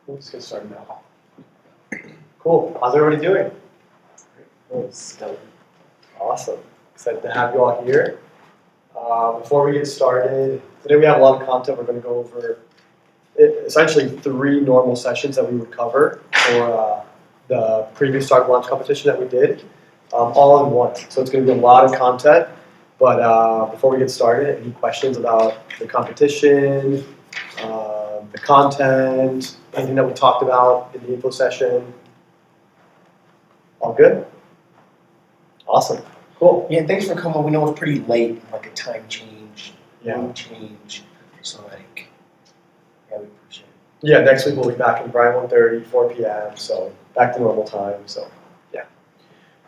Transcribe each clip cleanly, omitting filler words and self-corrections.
Let's get started now. Cool. How's everybody doing? Awesome. Excited to have you all here. Before we get started, today we have a lot of content. We're going to go over essentially 3 normal sessions that we would cover for the previous Startup Launch competition that we did, all in one. So it's going to be a lot of content. But before we get started, any questions about the competition, the content, anything that we talked about in the info session? All good? Awesome. Cool. Yeah, thanks for coming. We know it's pretty late, like a time change, room change. So yeah, we appreciate it. Yeah, next week we'll be back in Brian 1:30, 4 p.m. So back to normal time. So yeah.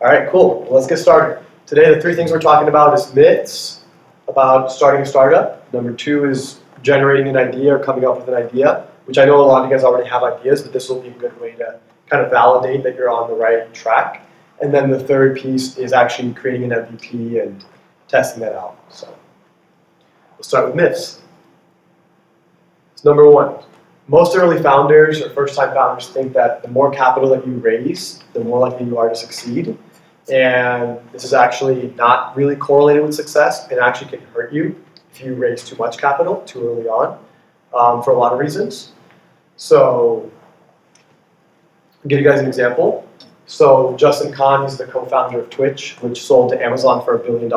All right, cool. Well, let's get started. Today, the 3 things we're talking about is myths about starting a startup. Number 2 is generating an idea or coming up with an idea, which I know a lot of you guys already have ideas, but this will be a good way to kind of validate that you're on the right track. And then the 3rd piece is actually creating an MVP and testing that out. So we'll start with myths. So number 1, most early founders or first-time founders think that the more capital that you raise, the more likely you are to succeed. And this is actually not really correlated with success and actually can hurt you if you raise too much capital too early on for a lot of reasons. So I'll give you guys an example. So Justin Khan is the co-founder of Twitch, which sold to Amazon for $1 billion.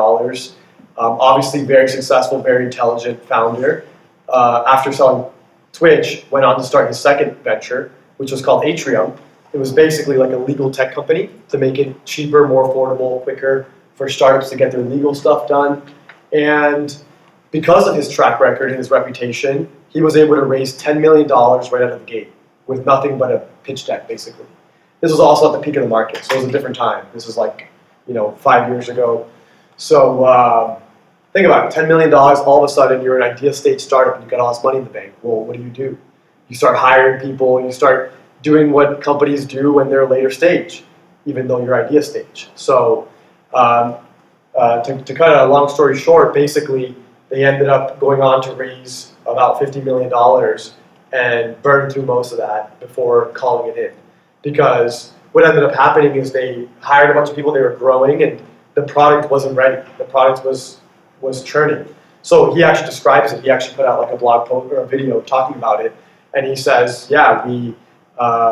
Obviously very successful, very intelligent founder. After selling Twitch, went on to start his second venture, which was called Atrium. It was basically like a legal tech company to make it cheaper, more affordable, quicker for startups to get their legal stuff done. And because of his track record and his reputation, he was able to raise $10 million right out of the gate with nothing but a pitch deck, basically. This was also at the peak of the market, so it was a different time. This was like, 5 years ago. So think about it, $10 million, all of a sudden you're an idea stage startup and you've got all this money in the bank. Well, what do? You start hiring people, you start doing what companies do when they're later stage, even though you're idea stage. So to cut a long story short, basically they ended up going on to raise about $50 million and burn through most of that before calling it in. Because what ended up happening is they hired a bunch of people, they were growing, and the product wasn't ready. The product was churning. So he actually describes it. He actually put out like a blog post or a video talking about it, and he says, yeah, we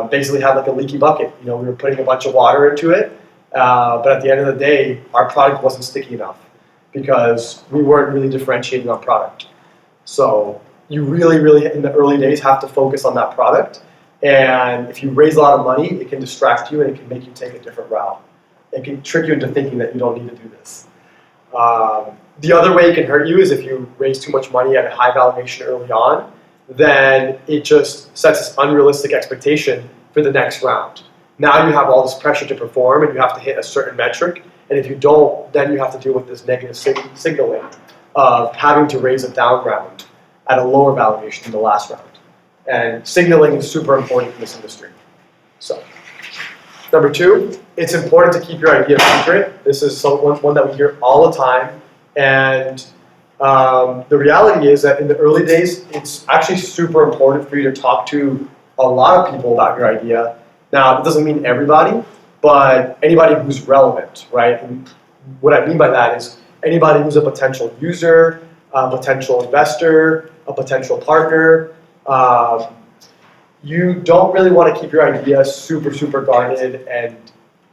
basically had like a leaky bucket. We were putting a bunch of water into it, but at the end of the day, our product wasn't sticky enough because we weren't really differentiating our product. So you really, in the early days, have to focus on that product. And if you raise a lot of money, it can distract you and it can make you take a different route. It can trick you into thinking that you don't need to do this. The other way it can hurt you is if you raise too much money at a high valuation early on, then it just sets this unrealistic expectation for the next round. Now you have all this pressure to perform and you have to hit a certain metric. And if you don't, then you have to deal with this negative signaling of having to raise a down round at a lower valuation than the last round. And signaling is super important in this industry. So, number 2, it's important to keep your idea secret. This is one that we hear all the time. And the reality is that in the early days, it's actually super important for you to talk to a lot of people about your idea. Now, it doesn't mean everybody, but anybody who's relevant, right? And what I mean by that is anybody who's a potential user, a potential investor, a potential partner. You don't really want to keep your idea super guarded, and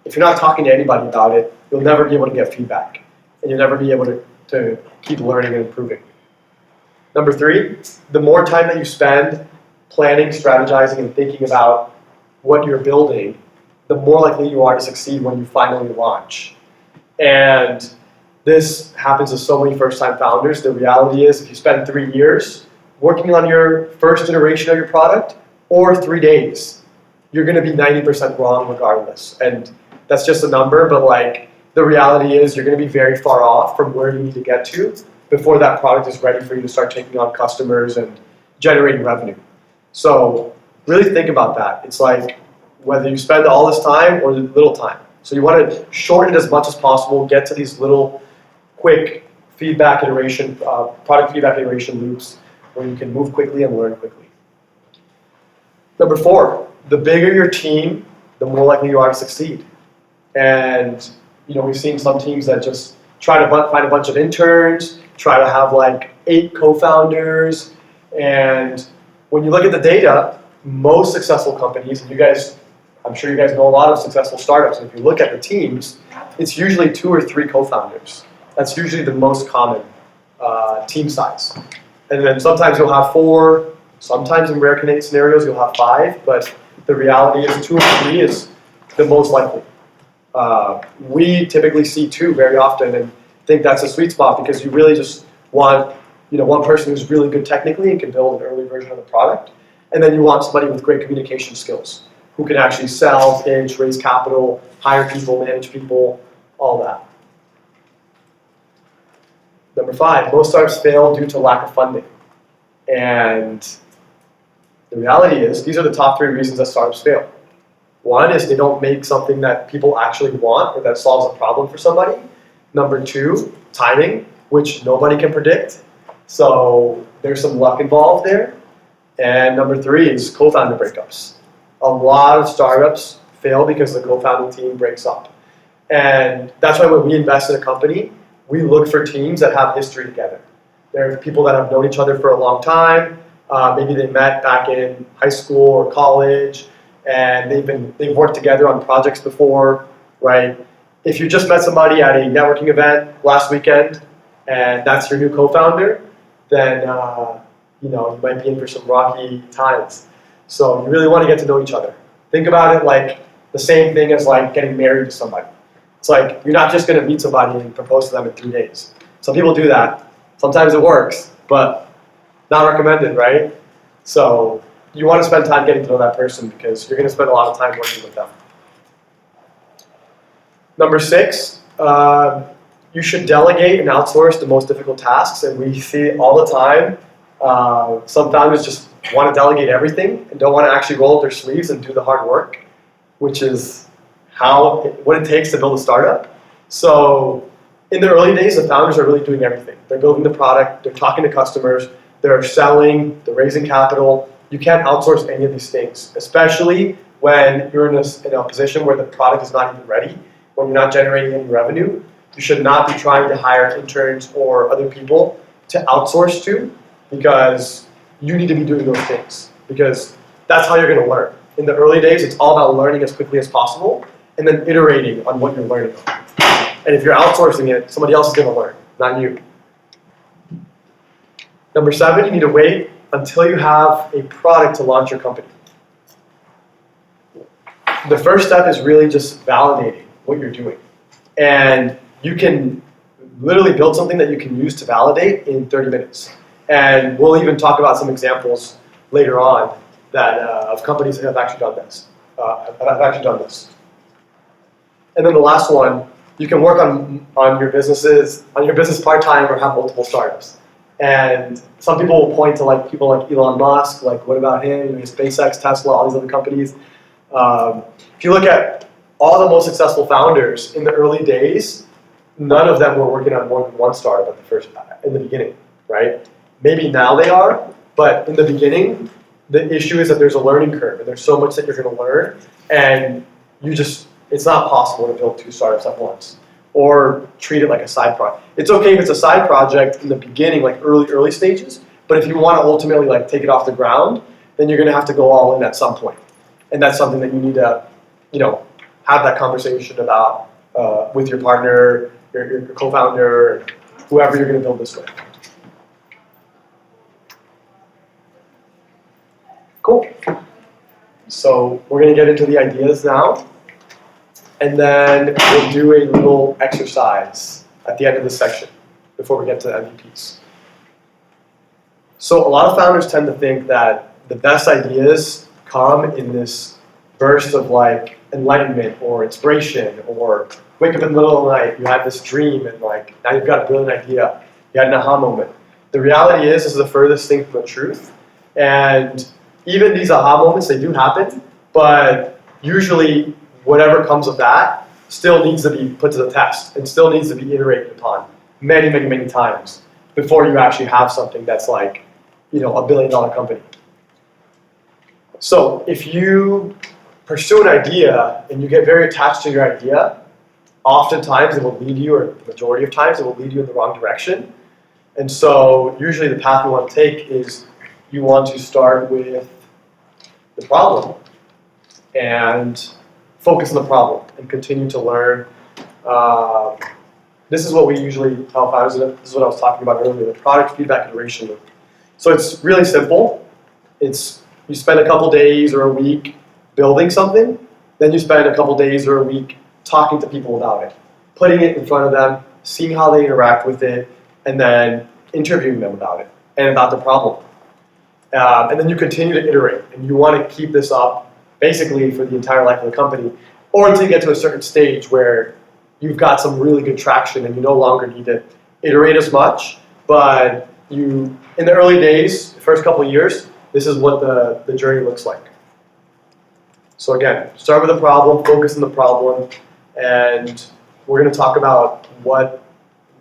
if you're not talking to anybody about it, you'll never be able to get feedback, and you'll never be able to keep learning and improving. Number 3, the more time that you spend planning, strategizing, and thinking about what you're building, the more likely you are to succeed when you finally launch. And this happens to so many first-time founders. The reality is if you spend 3 years working on your first iteration of your product, or 3 days, you're going to be 90% wrong regardless. And that's just a number, but the reality is you're going to be very far off from where you need to get to before that product is ready for you to start taking on customers and generating revenue. So really think about that. It's like whether you spend all this time or little time. So you want to shorten it as much as possible, get to these little quick feedback iteration, product feedback iteration loops where you can move quickly and learn quickly. Number 4, the bigger your team, the more likely you are to succeed. And we've seen some teams that just try to find a bunch of interns, try to have like 8 co-founders, and when you look at the data, most successful companies, and I'm sure you guys know a lot of successful startups, and if you look at the teams, it's usually 2 or 3 co-founders. That's usually the most common team size. And then sometimes you'll have 4, sometimes in rare scenarios you'll have 5, but the reality is 2 or 3 is the most likely. We typically see 2 very often and think that's a sweet spot because you really just want one person who's really good technically and can build an early version of the product, and then you want somebody with great communication skills who can actually sell, pitch, raise capital, hire people, manage people, all that. Number 5, most startups fail due to lack of funding. And the reality is, these are the top 3 reasons that startups fail. 1 is they don't make something that people actually want or that solves a problem for somebody. Number 2, timing, which nobody can predict. So there's some luck involved there. And number 3 is co-founder breakups. A lot of startups fail because the co-founding team breaks up. And that's why when we invest in a company, we look for teams that have history together. There are people that have known each other for a long time. Maybe they met back in high school or college, and they've worked together on projects before, right? If you just met somebody at a networking event last weekend, and that's your new co-founder, then you might be in for some rocky times. So you really want to get to know each other. Think about it like the same thing as like getting married to somebody. It's like you're not just going to meet somebody and propose to them in 3 days. Some people do that. Sometimes it works, but not recommended, right? So you want to spend time getting to know that person because you're going to spend a lot of time working with them. Number 6, you should delegate and outsource the most difficult tasks. And we see it all the time. Some founders just want to delegate everything and don't want to actually roll up their sleeves and do the hard work, which is what it takes to build a startup. So in the early days, the founders are really doing everything. They're building the product, they're talking to customers, they're selling, they're raising capital. You can't outsource any of these things, especially when you're in a position where the product is not even ready, when you're not generating any revenue. You should not be trying to hire interns or other people to outsource to, because you need to be doing those things, because that's how you're going to learn. In the early days, it's all about learning as quickly as possible and then iterating on what you're learning on. And if you're outsourcing it, somebody else is going to learn, not you. Number 7, you need to wait until you have a product to launch your company. The first step is really just validating what you're doing. And you can literally build something that you can use to validate in 30 minutes. And we'll even talk about some examples later on that of companies that have actually done this. And then the last one, you can work on your business part-time or have multiple startups. And some people will point to people like Elon Musk, like what about him, SpaceX, Tesla, all these other companies. If you look at all the most successful founders in the early days, none of them were working on more than one startup in the beginning, right? Maybe now they are, but in the beginning, the issue is that there's a learning curve, and there's so much that you're going to learn, and it's not possible to build 2 startups at once, or treat it like a side project. It's okay if it's a side project in the beginning, like early stages, but if you want to ultimately take it off the ground, then you're going to have to go all in at some point. And that's something that you need to, have that conversation about with your partner, your co-founder, whoever you're going to build this with. Cool. So we're going to get into the ideas now, and then we'll do a little exercise at the end of this section before we get to the MVPs. So a lot of founders tend to think that the best ideas come in this burst of enlightenment or inspiration, or wake up in the middle of the night, you had this dream, and now you've got a brilliant idea, you had an aha moment. The reality is, this is the furthest thing from the truth, and even these aha moments, they do happen, but usually whatever comes of that still needs to be put to the test and still needs to be iterated upon many, many, many times before you actually have something that's $1 billion company. So if you pursue an idea and you get very attached to your idea, oftentimes it will lead you, or the majority of times it will lead you in the wrong direction. And so usually the path you want to take is you want to start with the problem and focus on the problem and continue to learn. This is what we usually tell founders. This is what I was talking about earlier, the product feedback iteration loop. So it's really simple. It's you spend a couple days or a week building something, then you spend a couple days or a week talking to people about it, putting it in front of them, seeing how they interact with it, and then interviewing them about it and about the problem. And then you continue to iterate, and you want to keep this up basically for the entire life of the company, or until you get to a certain stage where you've got some really good traction and you no longer need to iterate as much, but you, in the early days, the first couple of years, this is what the journey looks like. So again, start with the problem, focus on the problem, and we're going to talk about what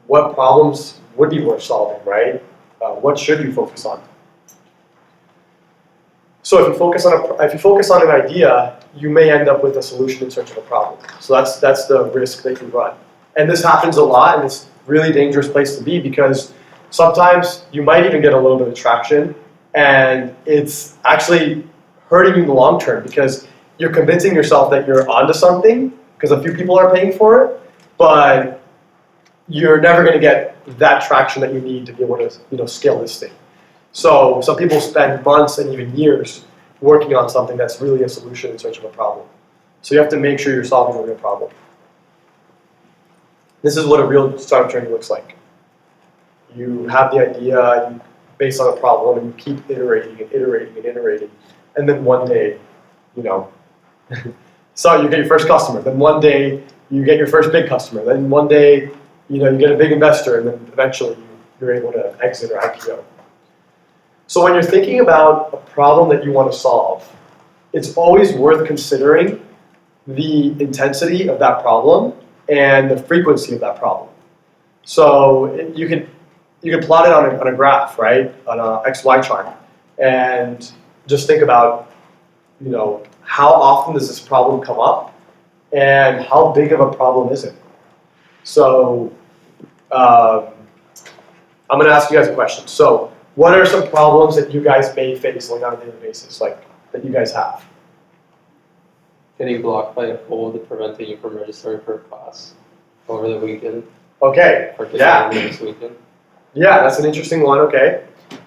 problems would be worth solving, right? What should you focus on? So if you focus on an idea, you may end up with a solution in search of a problem. So that's the risk that you run. And this happens a lot, and it's a really dangerous place to be because sometimes you might even get a little bit of traction, and it's actually hurting you in the long term because you're convincing yourself that you're onto something because a few people are paying for it, but you're never going to get that traction that you need to be able to scale this thing. So some people spend months and even years working on something that's really a solution in search of a problem. So you have to make sure you're solving a real problem. This is what a real startup journey looks like. You have the idea based on a problem, and you keep iterating and iterating and iterating, and then one day, so you get your first customer. Then one day you get your first big customer. Then one day, you get a big investor, and then eventually you're able to exit or IPO. So when you're thinking about a problem that you want to solve, it's always worth considering the intensity of that problem and the frequency of that problem. So you can plot it on a graph, right, on a XY chart, and just think about, how often does this problem come up, and how big of a problem is it? So I'm going to ask you guys a question. So what are some problems that you guys may face on a daily basis, like that you guys have? Getting blocked by a code preventing you from registering for a class over the weekend. Okay, yeah. This weekend. Yeah, that's an interesting one, okay.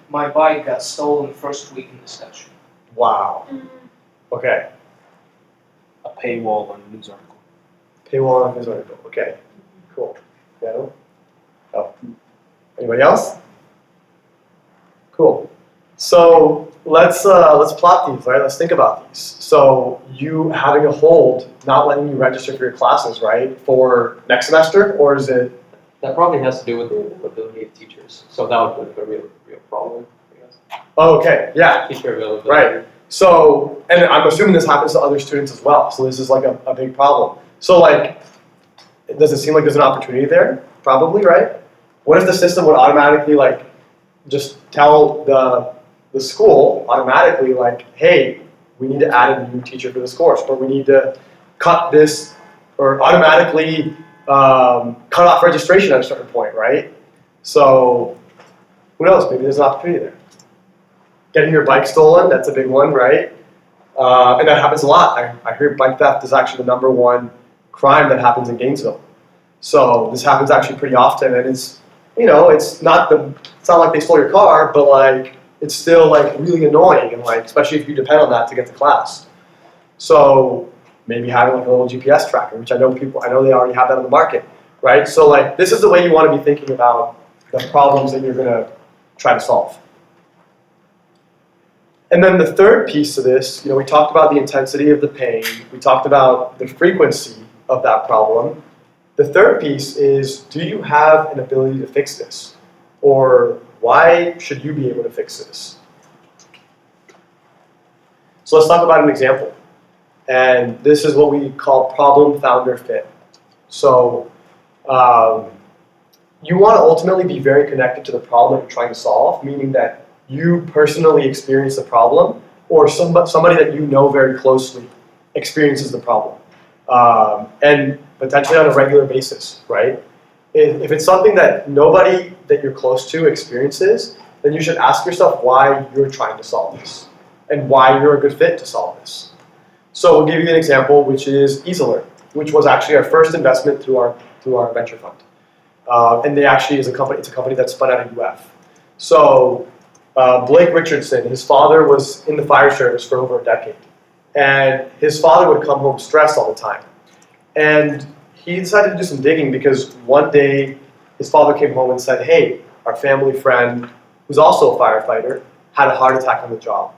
My bike got stolen first week in the session. Wow. Okay. A paywall on a news article. Paywall on a news article, okay. Cool. Yeah. Oh. Anybody else? Cool. So let's plot these, right? Let's think about these. So you having a hold, not letting you register for your classes, right? For next semester, or is it? That probably has to do with the availability of teachers. So that would be a real problem, I guess. Oh, okay. Yeah. Teacher availability. Right. So, and I'm assuming this happens to other students as well. So this is like a big problem. So like, does it seem like there's an opportunity there? Probably, right? What if the system would automatically just tell the school automatically hey, we need to add a new teacher for this course, or we need to cut this, or automatically cut off registration at a certain point, right? So who knows, maybe there's an opportunity there. Getting your bike stolen, that's a big one, right? And that happens a lot. I hear bike theft is actually the #1 crime that happens in Gainesville. So this happens actually pretty often, and it's, it's not like they stole your car, but it's still really annoying, and especially if you depend on that to get to class. So maybe having a little GPS tracker, which I know they already have that on the market, right? So this is the way you want to be thinking about the problems that you're going to try to solve. And then the third piece of this, we talked about the intensity of the pain. We talked about the frequency of that problem. The third piece is, do you have an ability to fix this? Or why should you be able to fix this? So let's talk about an example. And this is what we call problem founder fit. So you want to ultimately be very connected to the problem that you're trying to solve, meaning that you personally experience the problem, or somebody that you know very closely experiences the problem, and potentially on a regular basis, right? If it's something that nobody that you're close to experiences, then you should ask yourself why you're trying to solve this and why you're a good fit to solve this. So we'll give you an example, which is EasyLearn, which was actually our first investment through our venture fund. And they actually it's a company that spun out of UF. So Blake Richardson, his father was in the fire service for over a decade. And his father would come home stressed all the time. And he decided to do some digging because one day his father came home and said, hey, our family friend, who's also a firefighter, had a heart attack on the job.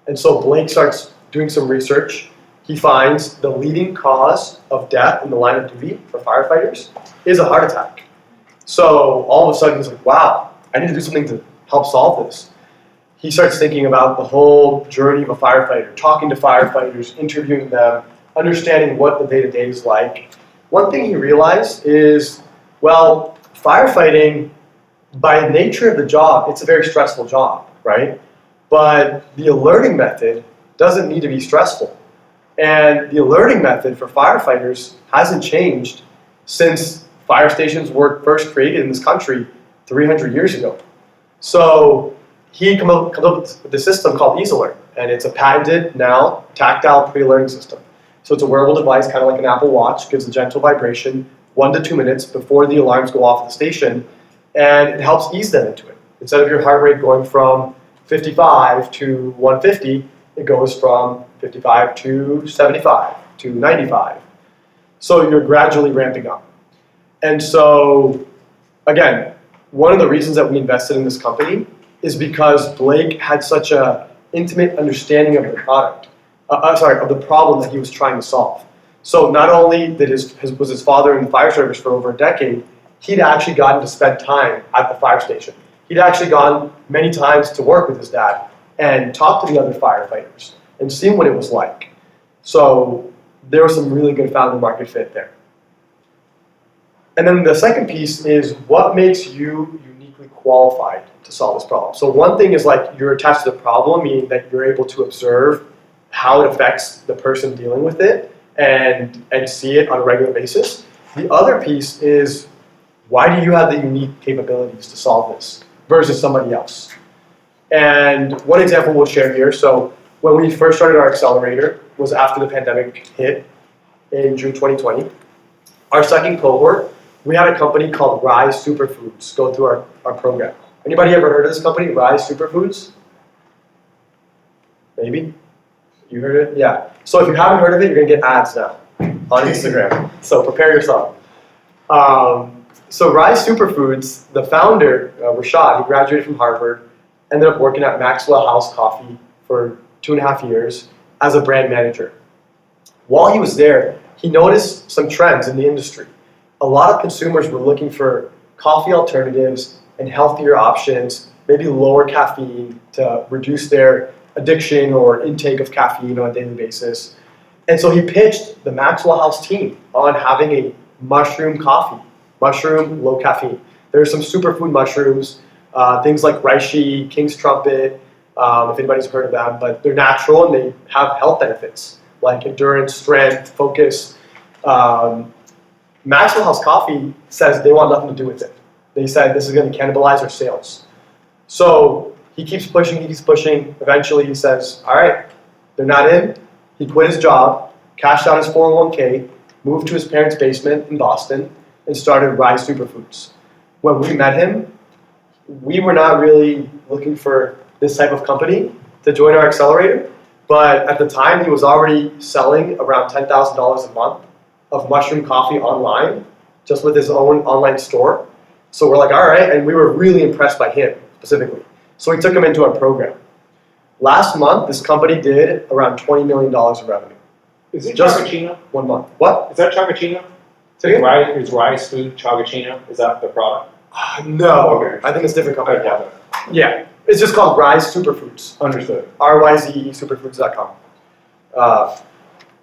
And so Blake starts doing some research. He finds the leading cause of death in the line of duty for firefighters is a heart attack. So all of a sudden he's like, wow, I need to do something to help solve this. He starts thinking about the whole journey of a firefighter, talking to firefighters, interviewing them, understanding what the day-to-day is like. One thing he realized is, well, firefighting, by nature of the job, it's a very stressful job, right? But the alerting method doesn't need to be stressful. And the alerting method for firefighters hasn't changed since fire stations were first created in this country 300 years ago. So he comes up with the system called EasyLearn, and it's a patented now tactile pre-alerting system. So it's a wearable device, kind of like an Apple Watch, gives a gentle vibration 1 to 2 minutes before the alarms go off at the station, and it helps ease them into it. Instead of your heart rate going from 55 to 150, it goes from 55 to 75 to 95. So you're gradually ramping up. And so, again, one of the reasons that we invested in this company is because Blake had such an intimate understanding of the product, of the problem that he was trying to solve. So not only was his father in the fire service for over a decade, he'd actually gotten to spend time at the fire station. He'd actually gone many times to work with his dad and talk to the other firefighters and see what it was like. So there was some really good founder market fit there. And then the second piece is what makes you uniquely qualified to solve this problem. So one thing is like you're attached to the problem, meaning that you're able to observe how it affects the person dealing with it and see it on a regular basis. The other piece is why do you have the unique capabilities to solve this versus somebody else? And one example we'll share here. So when we first started our accelerator was after the pandemic hit in June 2020. Our second cohort, we had a company called Rise Superfoods go through our program. Anybody ever heard of this company, Rise Superfoods? Maybe? You heard it? Yeah. So if you haven't heard of it, you're going to get ads now on Instagram. So prepare yourself. So Rise Superfoods, the founder, Rashad, he graduated from Harvard, ended up working at Maxwell House Coffee for 2.5 years as a brand manager. While he was there, he noticed some trends in the industry. A lot of consumers were looking for coffee alternatives and healthier options, maybe lower caffeine to reduce their addiction or intake of caffeine on a daily basis. And so he pitched the Maxwell House team on having a mushroom coffee, mushroom low caffeine. There's some superfood mushrooms, things like reishi, king's trumpet, if anybody's heard of them, but they're natural and they have health benefits like endurance, strength, focus. Maxwell House Coffee says they want nothing to do with it. They said this is going to cannibalize our sales. So he keeps pushing, Eventually he says, all right, they're not in. He quit his job, cashed out his 401k, moved to his parents' basement in Boston, and started Rise Superfoods. When we met him, we were not really looking for this type of company to join our accelerator, but at the time he was already selling around $10,000 a month of mushroom coffee online, just with his own online store. So we're like, all right, and we were really impressed by him specifically. So we took him into our program. Last month, this company did around $20 million of revenue. Is it Just Chagachino? 1 month. What? Is that Chagachino? Is Rise Food Chagachino? Is that the product? No, Okay. I think it's a different company. Okay. Yeah, it's just called Rise Superfoods. Understood. RYZE superfoods.com.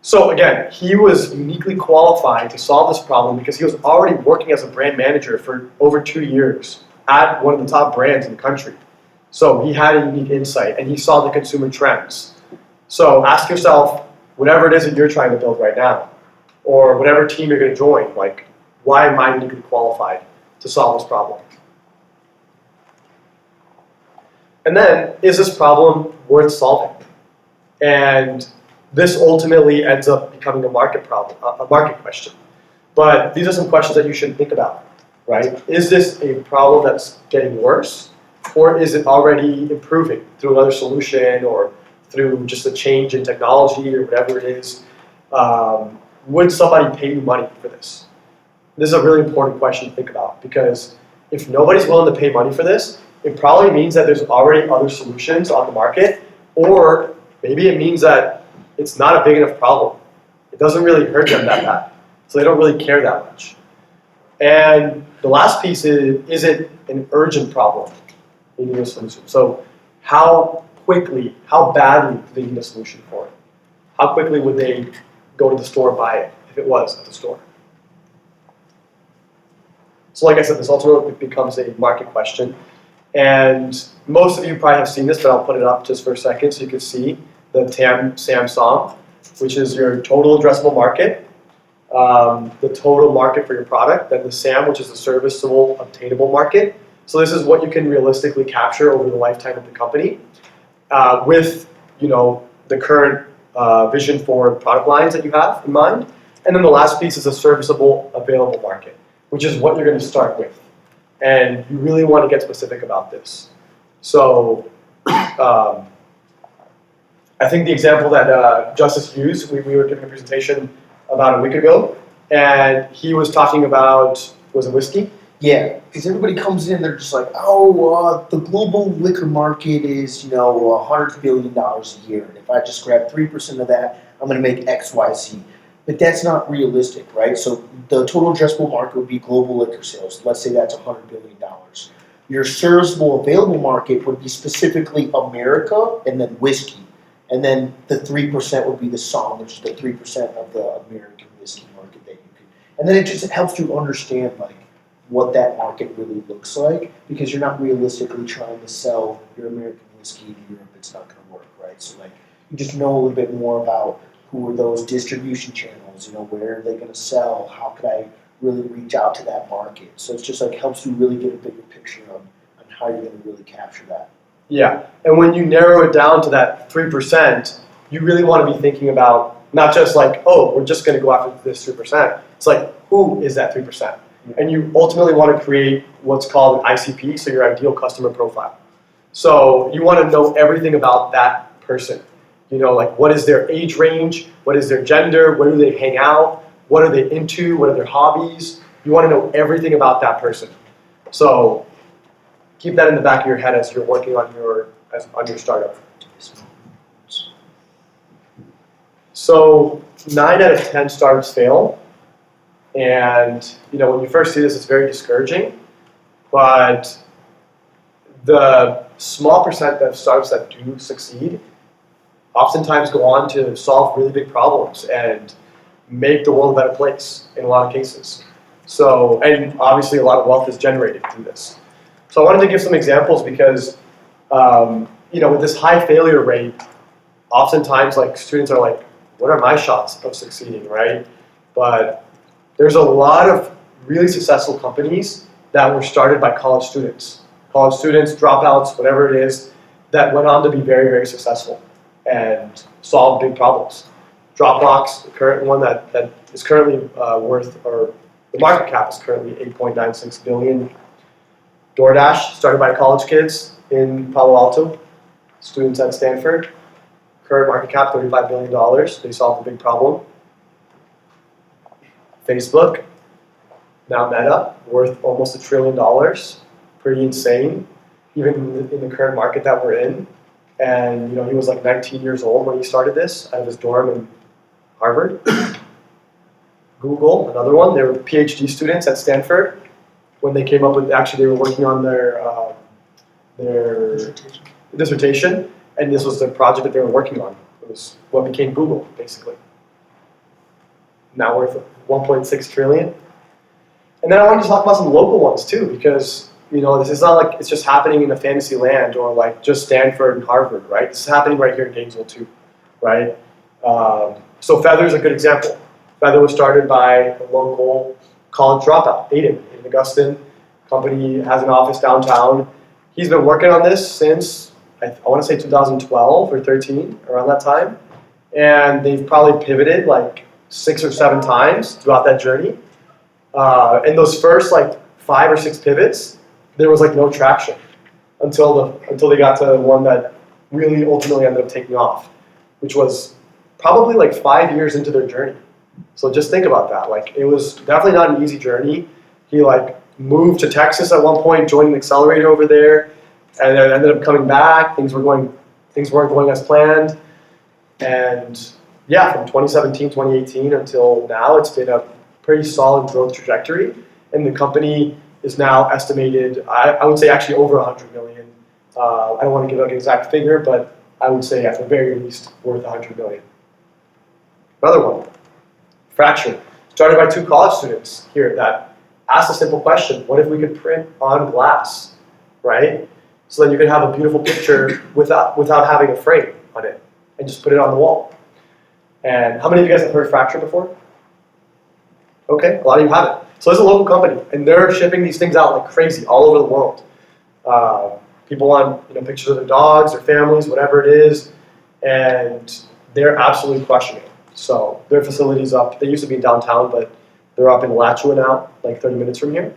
So again, he was uniquely qualified to solve this problem because he was already working as a brand manager for over 2 years at one of the top brands in the country. So he had a unique insight and he saw the consumer trends. So ask yourself, whatever it is that you're trying to build right now, or whatever team you're going to join, like, why am I uniquely qualified to solve this problem? And then, is this problem worth solving? And this ultimately ends up becoming a market problem, a market question. But these are some questions that you should think about, right? Is this a problem that's getting worse, or is it already improving through another solution or through just a change in technology or whatever it is? Would somebody pay you money for this? This is a really important question to think about, because if nobody's willing to pay money for this, it probably means that there's already other solutions on the market, or maybe it means that it's not a big enough problem. It doesn't really hurt them that bad, so they don't really care that much. And the last piece is it an urgent problem? They need a solution. So how quickly, how badly do they need a solution for it? How quickly would they go to the store and buy it if it was at the store? So like I said, this ultimately becomes a market question. And most of you probably have seen this, but I'll put it up just for a second so you can see the TAM, SAM, SOM, which is your total addressable market, the total market for your product, then the SAM, which is the serviceable, obtainable market. So this is what you can realistically capture over the lifetime of the company with, the current vision for product lines that you have in mind. And then the last piece is a serviceable, available market, which is what you're going to start with. And you really want to get specific about this. So I think the example that Justis used, we were giving a presentation about a week ago, and he was talking about, was it whiskey? Yeah, because everybody comes in, they're just like, oh, the global liquor market is, $100 billion a year. And if I just grab 3% of that, I'm going to make X, Y, Z. But that's not realistic, right? So the total addressable market would be global liquor sales. Let's say that's $100 billion. Your serviceable available market would be specifically America and then whiskey. And then the 3% would be the SOM, which is the 3% of the American whiskey market that you could. And then it just helps you understand what that market really looks like, because you're not realistically trying to sell your American whiskey to Europe. It's not going to work, right? So you just know a little bit more about who are those distribution channels, where are they going to sell? How could I really reach out to that market? So it's just helps you really get a bigger picture on how you're going to really capture that. Yeah, and when you narrow it down to that 3%, you really want to be thinking about not just we're just going to go after this 3%. It's who is that 3%? And you ultimately want to create what's called an ICP, so your ideal customer profile. So you want to know everything about that person. What is their age range, what is their gender, where do they hang out, what are they into, what are their hobbies. You want to know everything about that person. So keep that in the back of your head as you're working on your startup. So 9 out of 10 startups fail. And when you first see this, it's very discouraging. But the small percent of startups that do succeed oftentimes go on to solve really big problems and make the world a better place in a lot of cases. So, and obviously a lot of wealth is generated through this. So I wanted to give some examples because, with this high failure rate, oftentimes students are what are my shots of succeeding, right? But there's a lot of really successful companies that were started by college students, dropouts, whatever it is, that went on to be very, very successful and solve big problems. Dropbox, the current one that is currently the market cap is currently 8.96 billion. DoorDash, started by college kids in Palo Alto, students at Stanford. Current market cap, $35 billion. They solved a big problem. Facebook, now Meta, worth almost $1 trillion. Pretty insane, even in the current market that we're in. And he was 19 years old when he started this out of his dorm in Harvard. Google, another one. They were PhD students at Stanford when they came up with. Actually, they were working on their dissertation, and this was the project that they were working on. It was what became Google, basically. Now worth 1.6 trillion. And then I wanted to talk about some local ones too, because this is not it's just happening in a fantasy land or just Stanford and Harvard, right? This is happening right here in Gainesville too. right? So Feather is a good example. Feather was started by a local college dropout, Aiden Augustine. Company has an office downtown. He's been working on this since, I want to say 2012 or 13, around that time. And they've probably pivoted like 6 or 7 times throughout that journey. And those first like 5 or 6 pivots, there was like no traction until they got to one that really ultimately ended up taking off, which was probably like 5 years into their journey. So just think about that. Like, it was definitely not an easy journey. He like moved to Texas at one point, joined an accelerator over there, and then ended up coming back. Things weren't going as planned. And yeah, from 2017, 2018 until now, it's been a pretty solid growth trajectory. And the company is now estimated, I would say actually over 100 million. I don't want to give an exact figure, but I would say at the very least worth 100 million. Another one, Fracture, started by 2 college students here that asked a simple question: what if we could print on glass, right? So then you could have a beautiful picture without having a frame on it, and just put it on the wall. And how many of you guys have heard Fracture before? Okay, a lot of you haven't. So it's a local company, and they're shipping these things out like crazy all over the world. People want pictures of their dogs, their families, whatever it is, and they're absolutely crushing it. So their facility's up. They used to be in downtown, but they're up in Alachua now, like 30 minutes from here.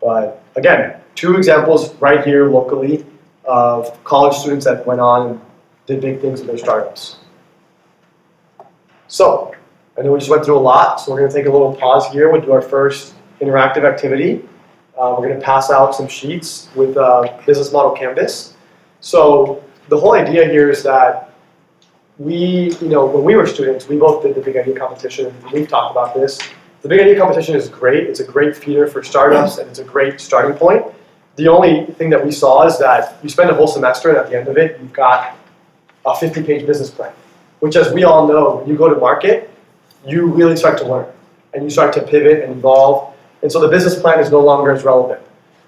But again, 2 examples right here locally of college students that went on and did big things with their startups. So I know we just went through a lot, so we're going to take a little pause here. We'll do our first interactive activity. We're going to pass out some sheets with business model canvas. So the whole idea here is that when we were students, we both did the Big Idea Competition. We've talked about this. The Big Idea Competition is great. It's a great feeder for startups, and it's a great starting point. The only thing that we saw is that you spend a whole semester, and at the end of it, you've got a 50-page business plan, which, as we all know, when you go to market, you really start to learn, and you start to pivot and evolve, and so the business plan is no longer as relevant.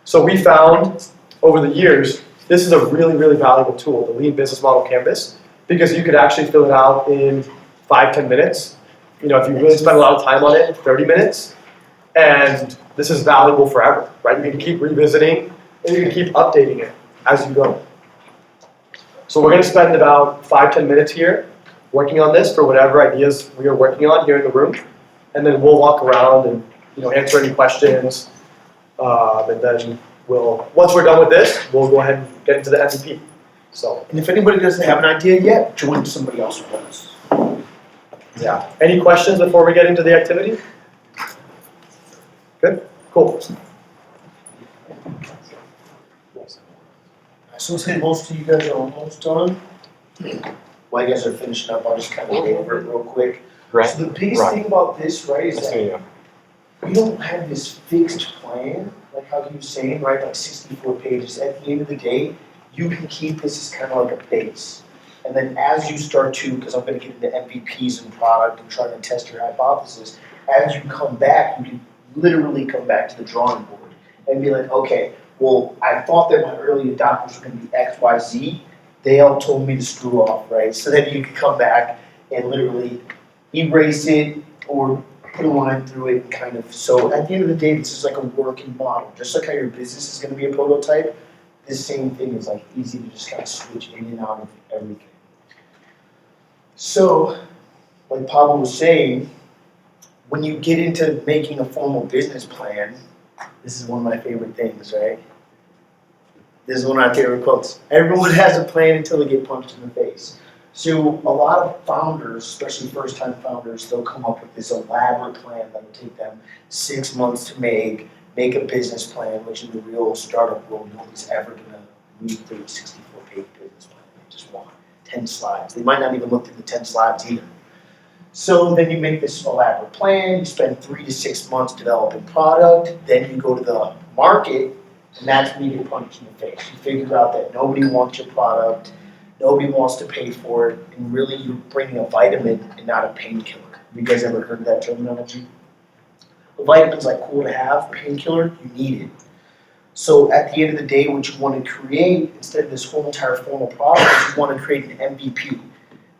So we found, over the years, this is a really, really valuable tool, the Lean Business Model Canvas, because you could actually fill it out in 5-10 minutes. If you really spend a lot of time on it, 30 minutes. And this is valuable forever, right? You can keep revisiting, and you can keep updating it as you go. So we're going to spend about 5-10 minutes here working on this for whatever ideas we are working on here in the room. And then we'll walk around and answer any questions. And then once we're done with this, we'll go ahead and get into the MVP. So, And if anybody doesn't have an idea yet, join somebody else who does. yeah. Any questions before we get into the activity? Good? Cool. So since most of you guys are almost done, while you guys are finishing up, I'll just kind of go over it real quick. Right. So the biggest thing about this, right, is that we don't have this fixed plan, like how he was saying, right, like 64 pages. At the end of the day, you can keep this as kind of like a base. And then as you start to, because I'm going to get into MVPs and product and trying to test your hypothesis, as you come back, you can literally come back to the drawing board and be like, okay, well, I thought that my early adopters were going to be X, Y, Z. They all told me to screw off, right? So then you can come back and literally erase it or put a line through it and kind of, so at the end of the day, this is like a working model. Just like how your business is going to be a prototype, this same thing is like easy to just kind of switch in and out of everything. So, like Pablo was saying, when you get into making a formal business plan, this is one of my favorite things, right? This is one of my favorite quotes. Everyone has a plan until they get punched in the face. So a lot of founders, especially first-time founders, they'll come up with this elaborate plan that will take them 6 months to make a business plan, which in the real startup world, nobody's ever going to read through a 64-page business plan. They just want 10 slides. They might not even look through the 10 slides either. So then you make this elaborate plan, you spend 3 to 6 months developing product, then you go to the market, and that's when you get punched in the face. You figure out that nobody wants your product, nobody wants to pay for it, and really you're bringing a vitamin and not a painkiller. Have you guys ever heard of that terminology? A vitamin's like cool to have, painkiller, you need it. So at the end of the day, what you want to create, instead of this whole entire formal product, is you want to create an MVP.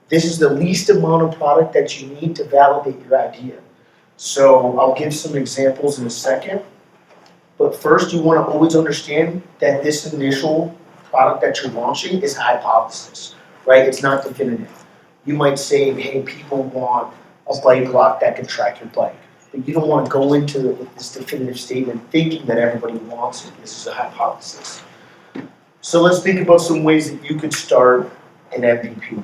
This is the least amount of product that you need to validate your idea. So I'll give some examples in a second. But first, you want to always understand that this initial product that you're launching is a hypothesis, right? It's not definitive. You might say, hey, people want a bike lock that can track your bike. But you don't want to go into it with this definitive statement thinking that everybody wants it. This is a hypothesis. So let's think about some ways that you could start an MVP.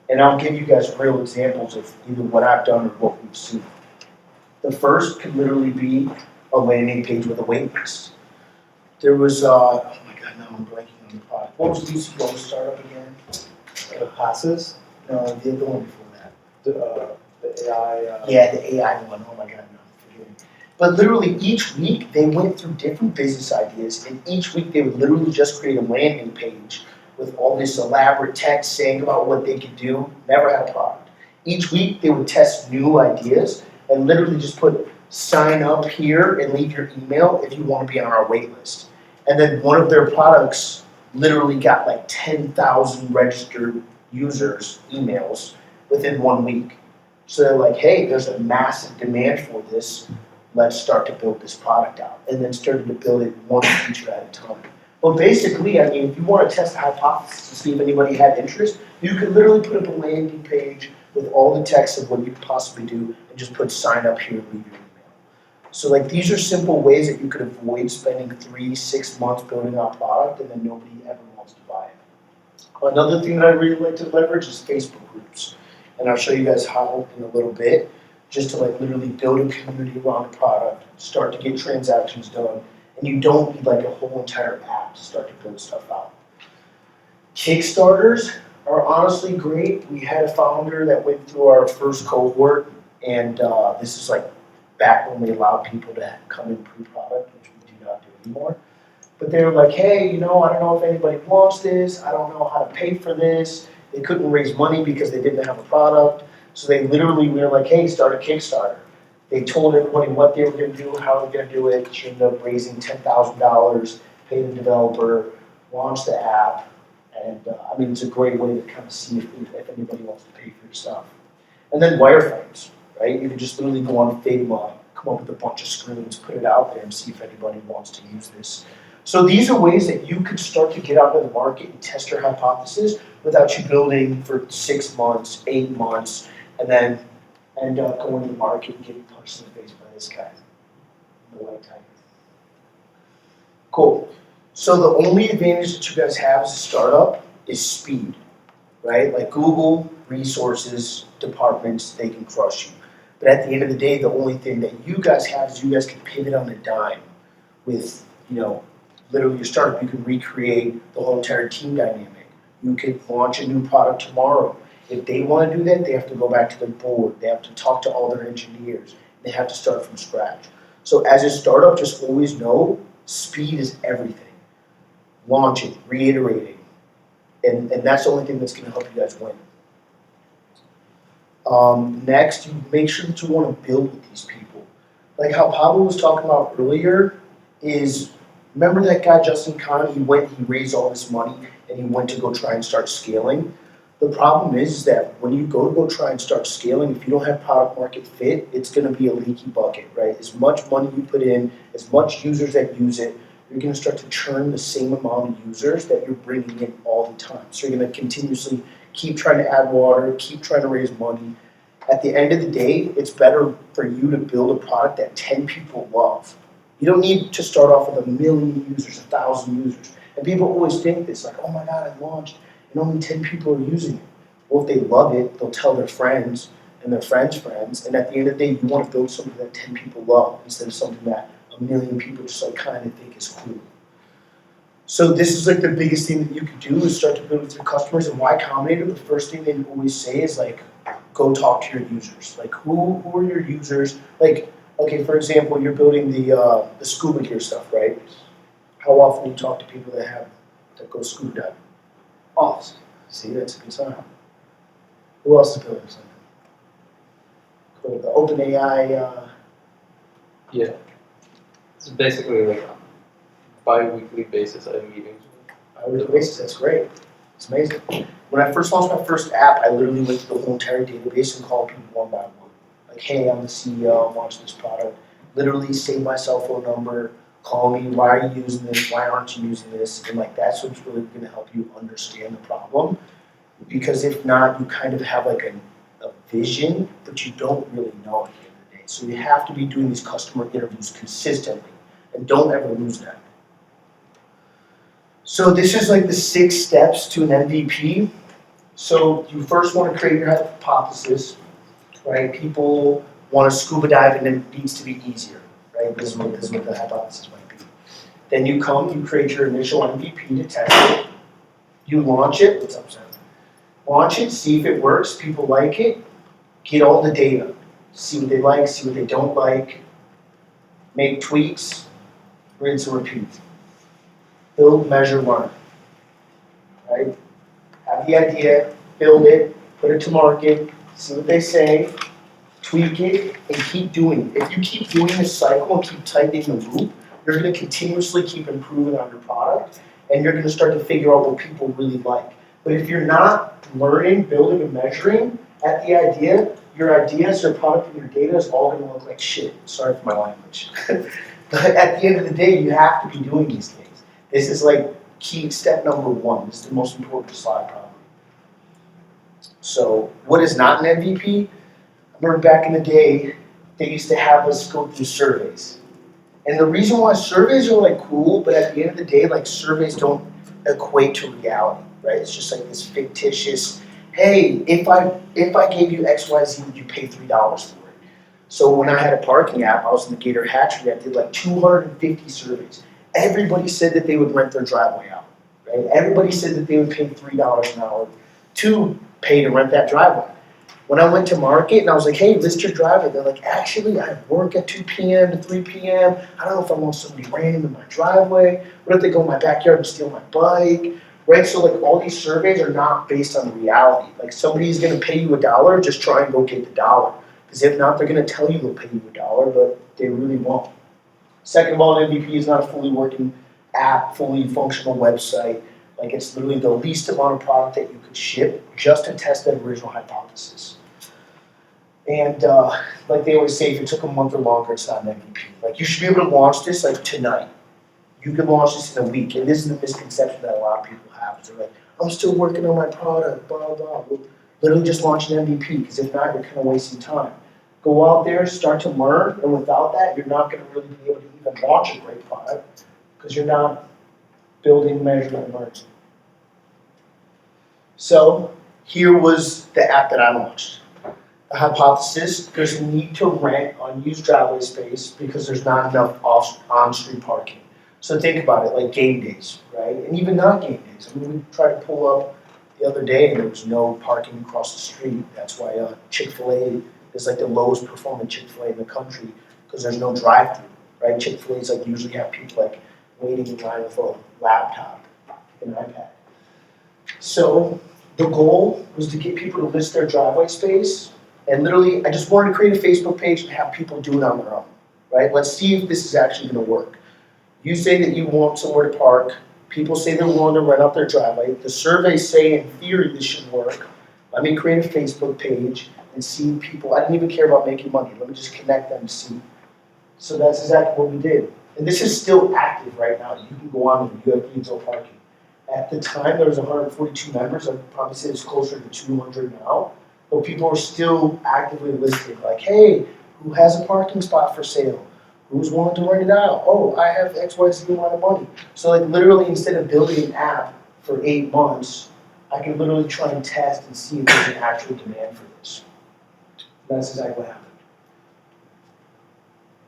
And I'll give you guys real examples of either what I've done or what we've seen. The first could literally be a landing page with a wait list. There was, oh my God, now I'm blanking on the product. What was the UC startup again? Passes, No, the other one before that. the AI. Yeah, the AI one. Oh my God, no, forgive me. But literally each week they went through different business ideas, and each week they would literally just create a landing page with all this elaborate text saying about what they could do. Never had a product. Each week they would test new ideas and literally just put sign up here and leave your email if you want to be on our wait list. And then one of their products literally got like 10,000 registered users' emails within 1 week. So they're like, hey, there's a massive demand for this. Let's start to build this product out. And then started to build it one feature at a time. Well, basically, I mean, if you want to test a hypothesis to see if anybody had interest, you could literally put up a landing page with all the text of what you could possibly do and just put sign up here and leave your email. So like these are simple ways that you could avoid spending 3-6 months building out product and then nobody ever wants to buy it. Another thing that I really like to leverage is Facebook groups. And I'll show you guys how in a little bit, just to like literally build a community around a product, start to get transactions done, and you don't need like a whole entire app to start to build stuff out. Kickstarters are honestly great. We had a founder that went through our first cohort, and this is like back when we allowed people to come in pre-product, which we do not do anymore. But they were like, hey, I don't know if anybody wants this. I don't know how to pay for this. They couldn't raise money because they didn't have a product. So they literally, we were like, hey, start a Kickstarter. They told everybody what they were going to do, how they were going to do it. She ended up raising $10,000, pay the developer, launch the app. And I mean, it's a great way to kind of see if anybody wants to pay for your stuff. And then wireframes, right? You can just literally go on Figma, come up with a bunch of screens, put it out there and see if anybody wants to use this. So these are ways that you could start to get out in the market and test your hypothesis without you building for 6 months, 8 months, and then end up going to the market and getting punched in the face by this guy. The white tiger. Cool. So the only advantage that you guys have as a startup is speed, right? Like Google, resources, departments, they can crush you. But at the end of the day, the only thing that you guys have is you guys can pivot on a dime with, literally your startup. You can recreate the whole entire team dynamic. You could launch a new product tomorrow. If they want to do that, they have to go back to their board. They have to talk to all their engineers. They have to start from scratch. So as a startup, just always know speed is everything. Launching, reiterating, and that's the only thing that's going to help you guys win. Next, you make sure that you want to build with these people. Like how Pablo was talking about earlier is, remember that guy, Justin Kahn, he raised all this money and he went to go try and start scaling. The problem is that when you go try and start scaling, if you don't have product market fit, it's going to be a leaky bucket, right? As much money you put in, as much users that use it, you're going to start to churn the same amount of users that you're bringing in all the time. So you're going to continuously keep trying to add water, keep trying to raise money. At the end of the day, it's better for you to build a product that 10 people love. You don't need to start off with 1 million users, 1,000 users. And people always think this, like, oh my God, I launched, and only 10 people are using it. Well, if they love it, they'll tell their friends and their friends' friends. And at the end of the day, you want to build something that 10 people love instead of something that 1 million people just like kind of think is cool. So this is like the biggest thing that you could do is start to build with your customers. And Y Combinator, the first thing they always say is like, go talk to your users. Like who are your users? Like, okay, for example, you're building the scuba gear stuff, right? How often do you talk to people that go scuba diving? Often. See, that's a good sign. Who else is building something? Cool. The OpenAI. Yeah. It's basically like a bi-weekly basis I have meetings with. Hourly basis, that's great. It's amazing. When I first launched my first app, I literally went through the whole entire database and called people one by one. Like, hey, I'm the CEO, I'm launching this product. Literally save my cell phone number, call me, why are you using this, why aren't you using this? And like, that's what's really gonna help you understand the problem. Because if not, you kind of have like a vision, but you don't really know at the end of the day. So you have to be doing these customer interviews consistently, and don't ever lose that. So this is like the 6 steps to an MVP. So you first want to create your hypothesis, right? People want to scuba dive and it needs to be easier, right? This is what the hypothesis might be. Then you create your initial MVP to test it. You launch it, what's up, Sam? Launch it, see if it works, people like it, get all the data. See what they like, see what they don't like, make tweaks, rinse and repeat. Build, measure, learn, right? Have the idea, build it, put it to market, see what they say, tweak it, and keep doing it. If you keep doing this cycle and keep tightening the loop, you're going to continuously keep improving on your product, and you're going to start to figure out what people really like. But if you're not learning, building, and measuring at the idea, your ideas, your product, and your data is all going to look like shit. Sorry for my language. But at the end of the day, you have to be doing these things. This is like key step number 1. This is the most important slide probably. So what is not an MVP? I remember back in the day, they used to have us go through surveys. And the reason why surveys are like cool, but at the end of the day, like surveys don't equate to reality, right? It's just like this fictitious, hey, if I gave you X, Y, Z, would you pay $3 for it? So when I had a parking app, I was in the Gator Hatchery, I did like 250 surveys. Everybody said that they would rent their driveway out, right? Everybody said that they would pay $3 an hour to pay to rent that driveway. When I went to market and I was like, hey, list your driveway, they're like, actually, I work at 2 p.m. to 3 p.m. I don't know if I want somebody random in my driveway. What if they go in my backyard and steal my bike, right? So like all these surveys are not based on reality. Like somebody's gonna pay you $1, just try and go get the dollar. Because if not, they're gonna tell you they'll pay you $1, but they really won't. Second of all, an MVP is not a fully working app, fully functional website. Like it's literally the least amount of product that you could ship just to test that original hypothesis. And like they always say, if it took a month or longer, it's not an MVP. Like you should be able to launch this like tonight. You can launch this in a week. And this is the misconception that a lot of people have. They're like, I'm still working on my product, blah, blah, blah. Well, literally just launch an MVP, because if not, you're kind of wasting time. Go out there, start to learn, and without that, you're not going to really be able to even launch a great product, because you're not building, measuring, and learning. So here was the app that I launched. The hypothesis, there's a need to rent unused driveway space because there's not enough on-street parking. So think about it, like game days, right? And even not game days. I mean, we tried to pull up the other day and there was no parking across the street. That's why Chick-fil-A is like the lowest performing Chick-fil-A in the country, because there's no drive-through, right? Chick-fil-A's like usually have people like waiting in line with a laptop, an iPad. So the goal was to get people to list their driveway space, and literally I just wanted to create a Facebook page and have people do it on their own, right? Let's see if this is actually going to work. You say that you want somewhere to park. People say they're willing to rent out their driveway. The surveys say in theory this should work. Let me create a Facebook page and see people. I didn't even care about making money. Let me just connect them and see. So that's exactly what we did. And this is still active right now. You can go on and you have diesel parking. At the time, there was 142 members. I'd probably say it's closer to 200 now. But people are still actively listing, like, hey, who has a parking spot for sale? Who's willing to rent it out? Oh, I have X, Y, Z amount of money. So like literally instead of building an app for 8 months, I can literally try and test and see if there's an actual demand for this. That's exactly what happened.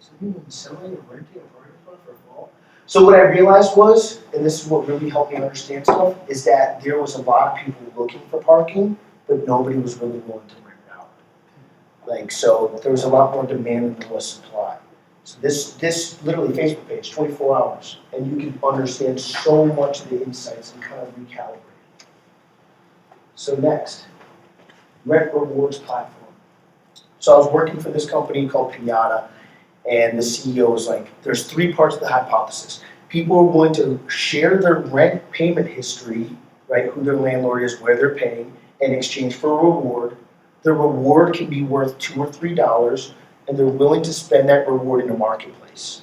So people selling or renting a parking spot for a fall? So what I realized was, and this is what really helped me understand stuff, is that there was a lot of people looking for parking, but nobody was really willing to rent it out. Like, so there was a lot more demand than there was supply. So this literally Facebook page, 24 hours, and you can understand so much of the insights and kind of recalibrate. So next, Rent Rewards platform. So I was working for this company called Pinata, and the CEO was like, there's 3 parts of the hypothesis. People are willing to share their rent payment history right? Who their landlord is, where they're paying, in exchange for a reward. The reward can be worth $2 or $3, and they're willing to spend that reward in a marketplace.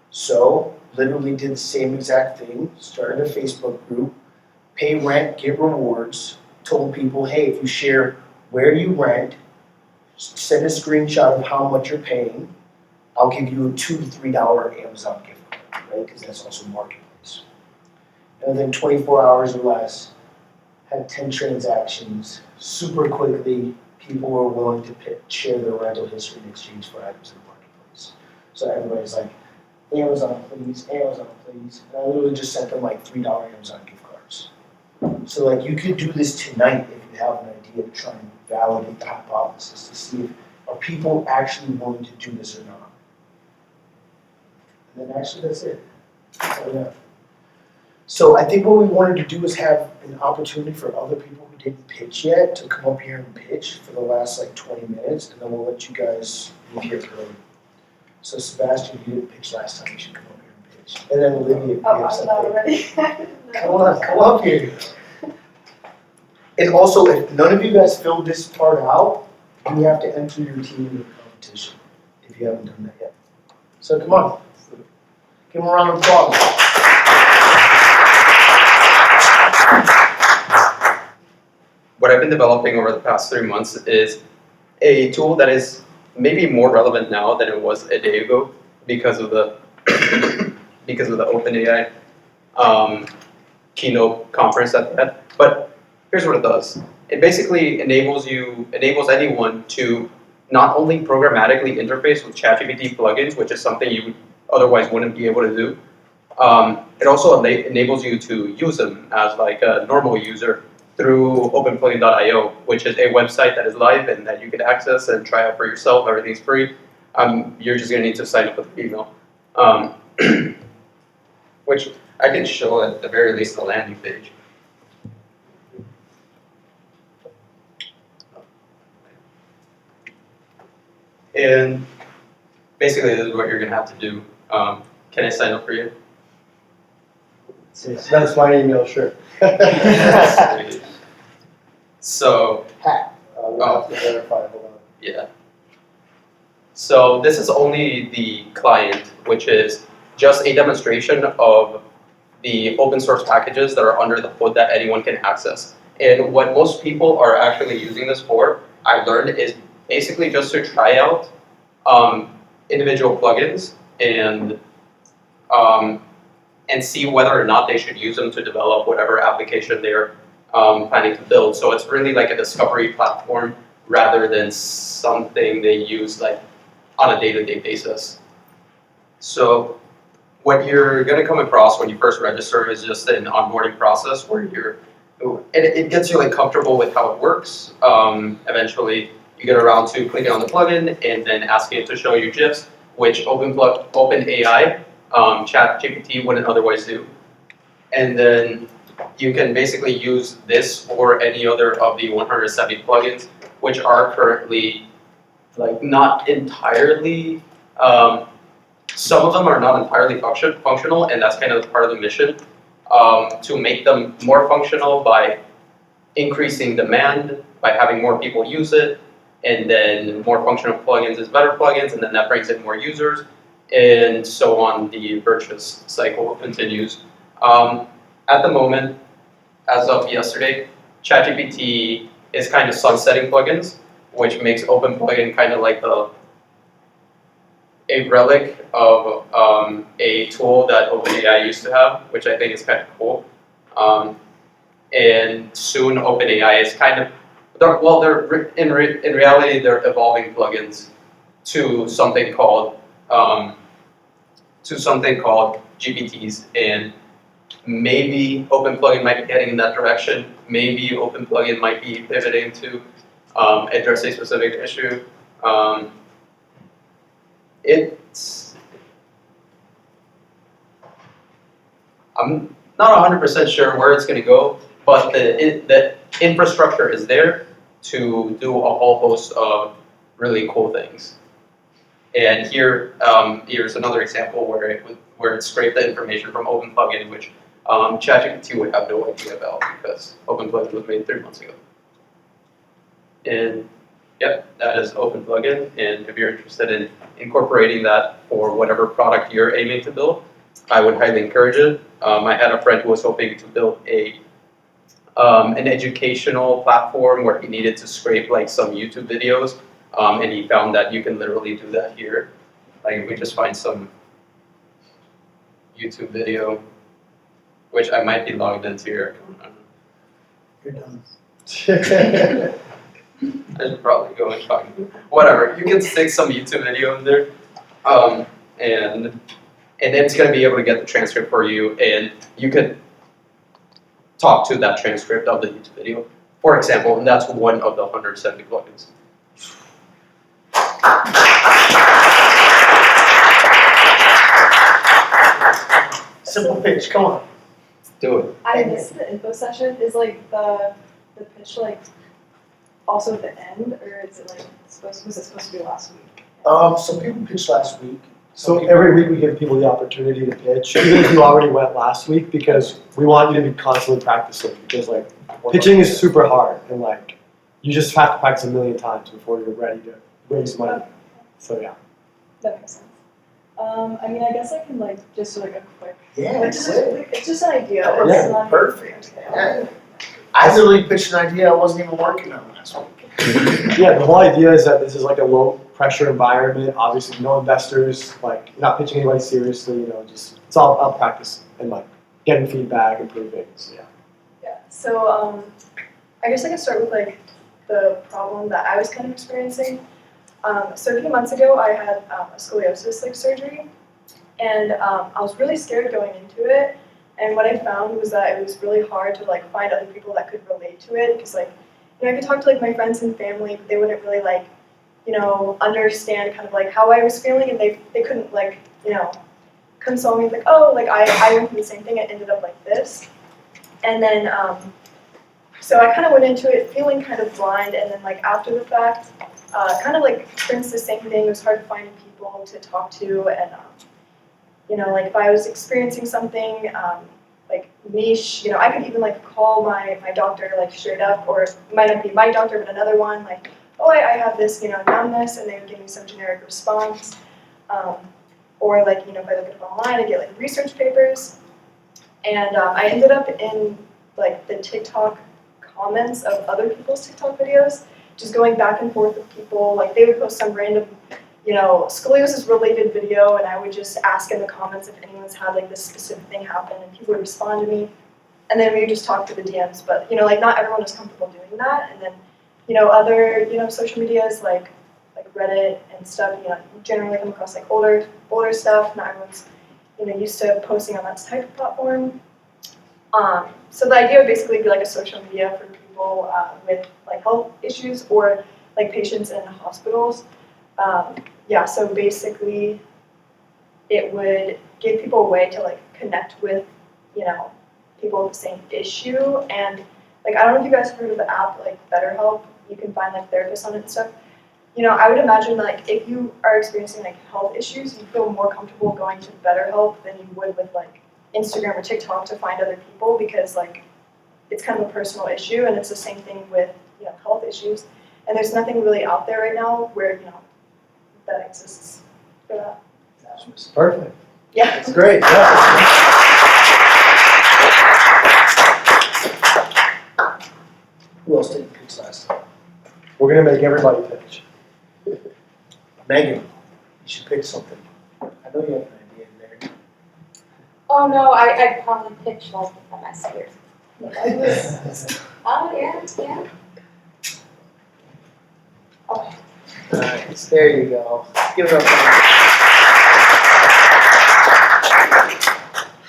So, literally did the same exact thing, started a Facebook group, pay rent, get rewards, told people, hey, if you share where you rent, send a screenshot of how much you're paying, I'll give you a $2 to $3 Amazon gift card, right? Because that's also marketplace. And within 24 hours or less, had 10 transactions. Super quickly, people were willing to share their rental history in exchange for items in the marketplace. So everybody's like, Amazon please, Amazon please. And I literally just sent them like $3 Amazon gift cards. So like you could do this tonight if you have an idea to try and validate the hypothesis to see if are people actually willing to do this or not. And then actually that's it. That's all we have. So I think what we wanted to do is have an opportunity for other people who didn't pitch yet to come up here and pitch for the last like 20 minutes, and then we'll let you guys leave here early. So Sebastian, you didn't pitch last time, you should come up here and pitch. And then Olivia, if you have something. Already. Come on, come up here. And also, if none of you guys filled this part out, you have to enter your team in the competition if you haven't done that yet. So come on. Give them a round of applause. What I've been developing over the past 3 months is a tool that is maybe more relevant now than it was a day ago because of the OpenAI keynote conference that they had. But here's what it does. It basically enables anyone to not only programmatically interface with ChatGPT plugins, which is something you otherwise wouldn't be able to do. It also enables you to use them as like a normal user through openplugin.io, which is a website that is live and that you can access and try out for yourself. Everything's free. You're just going to need to sign up with an email, which I can show at the very least the landing page. And basically, this is what you're going to have to do. Can I sign up for you? That's my email, sure. So, We'll have to verify, hold on. yeah. So this is only the client, which is just a demonstration of the open source packages that are under the hood that anyone can access. And what most people are actually using this for, I've learned, is basically just to try out individual plugins and see whether or not they should use them to develop whatever application they're planning to build. So it's really like a discovery platform rather than something they use like on a day-to-day basis. So what you're going to come across when you first register is just an onboarding process where it gets you like comfortable with how it works. Eventually you get around to clicking on the plugin and then asking it to show you GIFs, which OpenAI, ChatGPT wouldn't otherwise do. And then you can basically use this or any other of the 170 plugins, which are currently like not entirely, some of them are not entirely functional, and that's kind of part of the mission, to make them more functional by increasing demand, by having more people use it, and then more functional plugins is better plugins, and then that brings in more users, and so on the virtuous cycle continues. At the moment, as of yesterday, ChatGPT is kind of sunsetting plugins, which makes OpenPlugin kind of like a relic of a tool that OpenAI used to have, which I think is kind of cool. And soon OpenAI is kind of, in reality, they're evolving plugins to something called GPTs, and maybe OpenPlugin might be heading in that direction. Maybe OpenPlugin might be pivoting to address a specific issue. I'm not 100% sure where it's going to go, but the infrastructure is there to do a whole host of really cool things. And here's another example where it scraped the information from OpenPlugin, which ChatGPT would have no idea about because Open Plugin was made 3 months ago. And yep, that is Open Plugin. And if you're interested in incorporating that for whatever product you're aiming to build, I would highly encourage it. I had a friend who was hoping to build an educational platform where he needed to scrape like some YouTube videos, and he found that you can literally do that here. Like if we just find some YouTube video, which I might be logged into your account. You're done. I should probably go and find whatever. You can stick some YouTube video in there, and it's going to be able to get the transcript for you, and you could talk to that transcript of the YouTube video, for example, and that's one of the 170 plugins. Simple pitch, come on. Do it. I missed the info session. Is like the pitch like also at the end, or is it like was it supposed to be last week? Some people pitched last week. So every week we give people the opportunity to pitch, even if you already went last week, because we want you to be constantly practicing. Because like pitching is super hard, and like you just have to practice a million times before you're ready to raise money. So yeah. That makes sense. I mean, I guess I can like just like a quick. Yeah, It's just an idea. Yeah, It's not perfect. Yeah. I literally pitched an idea I wasn't even working on last week. Yeah, the whole idea is that this is like a low pressure environment. Obviously, no investors. Like you're not pitching anybody seriously. You know, just it's all about practice and like getting feedback, improving. So yeah. Yeah. So I guess I can start with like the problem that I was kind of experiencing. So a few months ago, I had a scoliosis like surgery, and I was really scared going into it. And what I found was that it was really hard to like find other people that could relate to it, because like I could talk to like my friends and family, but they wouldn't really like understand kind of like how I was feeling, and they couldn't like console me like, oh, like I went through the same thing, it ended up like this. And then so I kind of went into it feeling kind of blind, and then like after the fact, kind of like experienced the same thing. It was hard finding people to talk to, and like if I was experiencing something like niche, I could even like call my doctor like straight up, or it might not be my doctor but another one, like, oh, I have this numbness, and they would give me some generic response. Or like if I look it up online, I get like research papers, and I ended up in like the TikTok comments of other people's TikTok videos, just going back and forth with people. Like they would post some random scoliosis related video, and I would just ask in the comments if anyone's had like this specific thing happen, and people would respond to me, and then we would just talk through the DMs. But like not everyone is comfortable doing that. And then other social medias like Reddit and stuff, you generally come across like older stuff. Not everyone's used to posting on that type of platform. So the idea would basically be like a social media for people with like health issues, or like patients in hospitals. So basically it would give people a way to like connect with, people with the same issue. And like, I don't know if you guys have heard of the app like BetterHelp. You can find like therapists on it and stuff. I would imagine like if you are experiencing like health issues, you feel more comfortable going to BetterHelp than you would with like Instagram or TikTok to find other people, because like it's kind of a personal issue, and it's the same thing with health issues. And there's nothing really out there right now where that exists for that. Perfect. Yeah. That's great. Yeah. Who else didn't pitch last time? We're gonna make everybody pitch. Megan, you should pitch something. I know you have an idea in there. Oh no, I'd probably pitch like if I'm scared. Oh yeah. Okay. Nice, there you go. Give it up.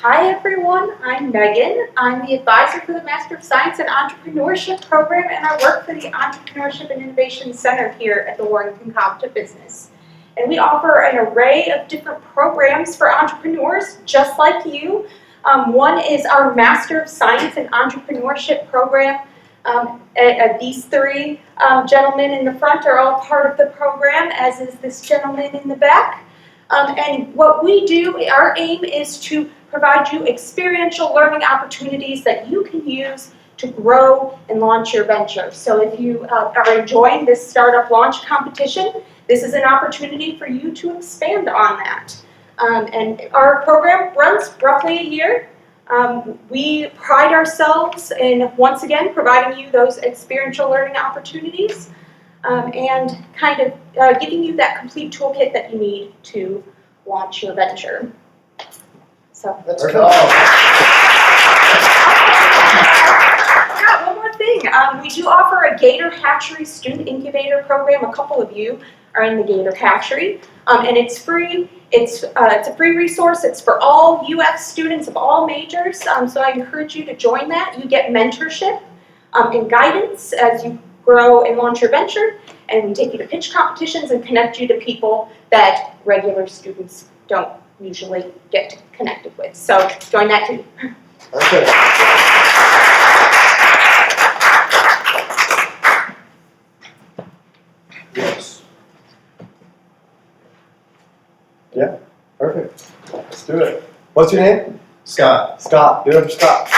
Hi everyone, I'm Megan. I'm the advisor for the Master of Science and Entrepreneurship program, and I work for the Entrepreneurship Innovation Center here at the Warrington College of Business. And we offer an array of different programs for entrepreneurs just like you. One is our Master of Science and Entrepreneurship program. These three gentlemen in the front are all part of the program, as is this gentleman in the back. And what we do, our aim is to provide you experiential learning opportunities that you can use to grow and launch your venture. So if you are enjoying this startup launch competition, this is an opportunity for you to expand on that. And our program runs roughly a year. We pride ourselves in, once again, providing you those experiential learning opportunities and kind of giving you that complete toolkit that you need to launch your venture. So. Let's Very go. Yeah, one more thing. We do offer a Gator Hatchery Student Incubator Program. A couple of you are in the Gator Hatchery, and it's free. It's a free resource. It's for all UF students of all majors, so I encourage you to join that. You get mentorship and guidance as you grow and launch your venture, and we take you to pitch competitions and connect you to people that regular students don't usually get connected with. So join that too. Okay. Yes. Yeah, perfect. Let's do it. What's your name? Scott. Scott. Give it up for Scott.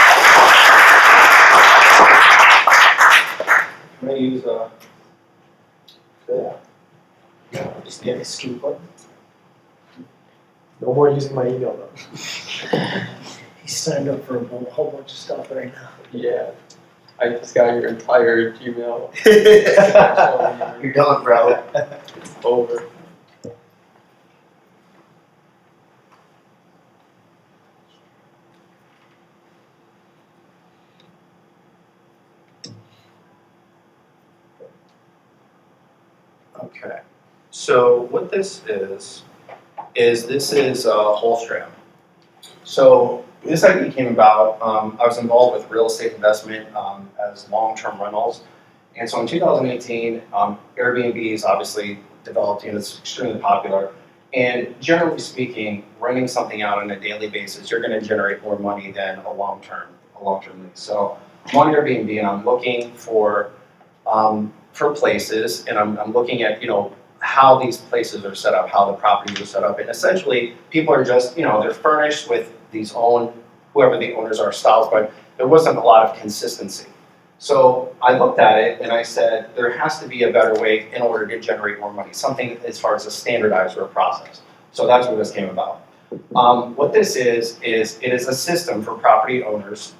I'm gonna use Just the escape button. No more using my email though. He signed up for a whole bunch of stuff right now. Yeah, I just got your entire Gmail. You're done, bro. It's over. Okay, so what this is this is Holstram. So this idea came about, I was involved with real estate investment as long-term rentals. And so in 2018, Airbnb is obviously developed and it's extremely popular. And generally speaking, renting something out on a daily basis, you're gonna generate more money than a long-term lease. So I'm on Airbnb and I'm looking for places, and I'm looking at, how these places are set up, how the properties are set up. And essentially, people are just, they're furnished with these whoever the owners are, styles, but there wasn't a lot of consistency. So I looked at it and I said, there has to be a better way in order to generate more money, something as far as a standardized or a process. So that's where this came about. What this is it is a system for property owners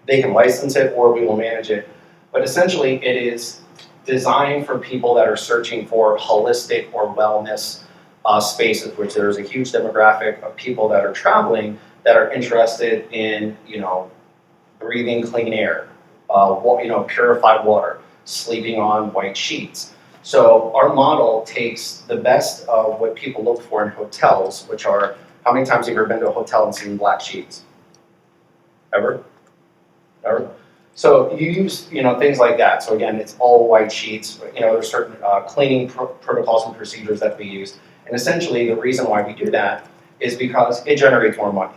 they can license it or we will manage it. But essentially, it is designed for people that are searching for holistic or wellness spaces, which there's a huge demographic of people that are traveling that are interested in, breathing clean air, purified water, sleeping on white sheets. So our model takes the best of what people look for in hotels, which are, how many times have you ever been to a hotel and seen black sheets? Ever? So you use, things like that. So again, it's all white sheets. There's certain cleaning protocols and procedures that we use. And essentially, the reason why we do that is because it generates more money.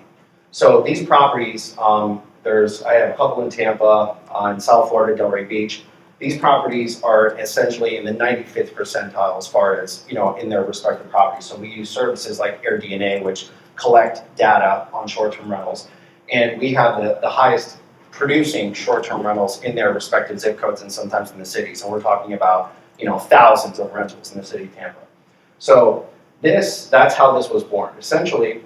So these properties, I have a couple in Tampa, in South Florida, Delray Beach. These properties are essentially in the 95th percentile as far as, in their respective properties. So we use services like AirDNA, which collect data on short-term rentals. And we have the highest producing short-term rentals in their respective zip codes and sometimes in the city. So we're talking about, thousands of rentals in the city of Tampa. So that's how this was born. Essentially,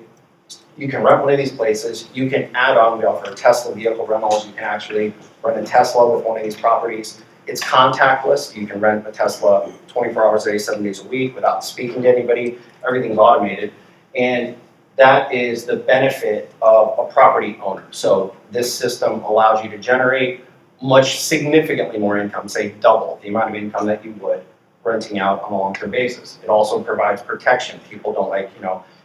you can rent one of these places, you can add on, we offer Tesla vehicle rentals, you can actually rent a Tesla with one of these properties. It's contactless, you can rent a Tesla 24 hours a day, 7 days a week without speaking to anybody, everything's automated. And that is the benefit of a property owner. So this system allows you to generate significantly more income, say double the amount of income that you would renting out on a long-term basis. It also provides protection. People don't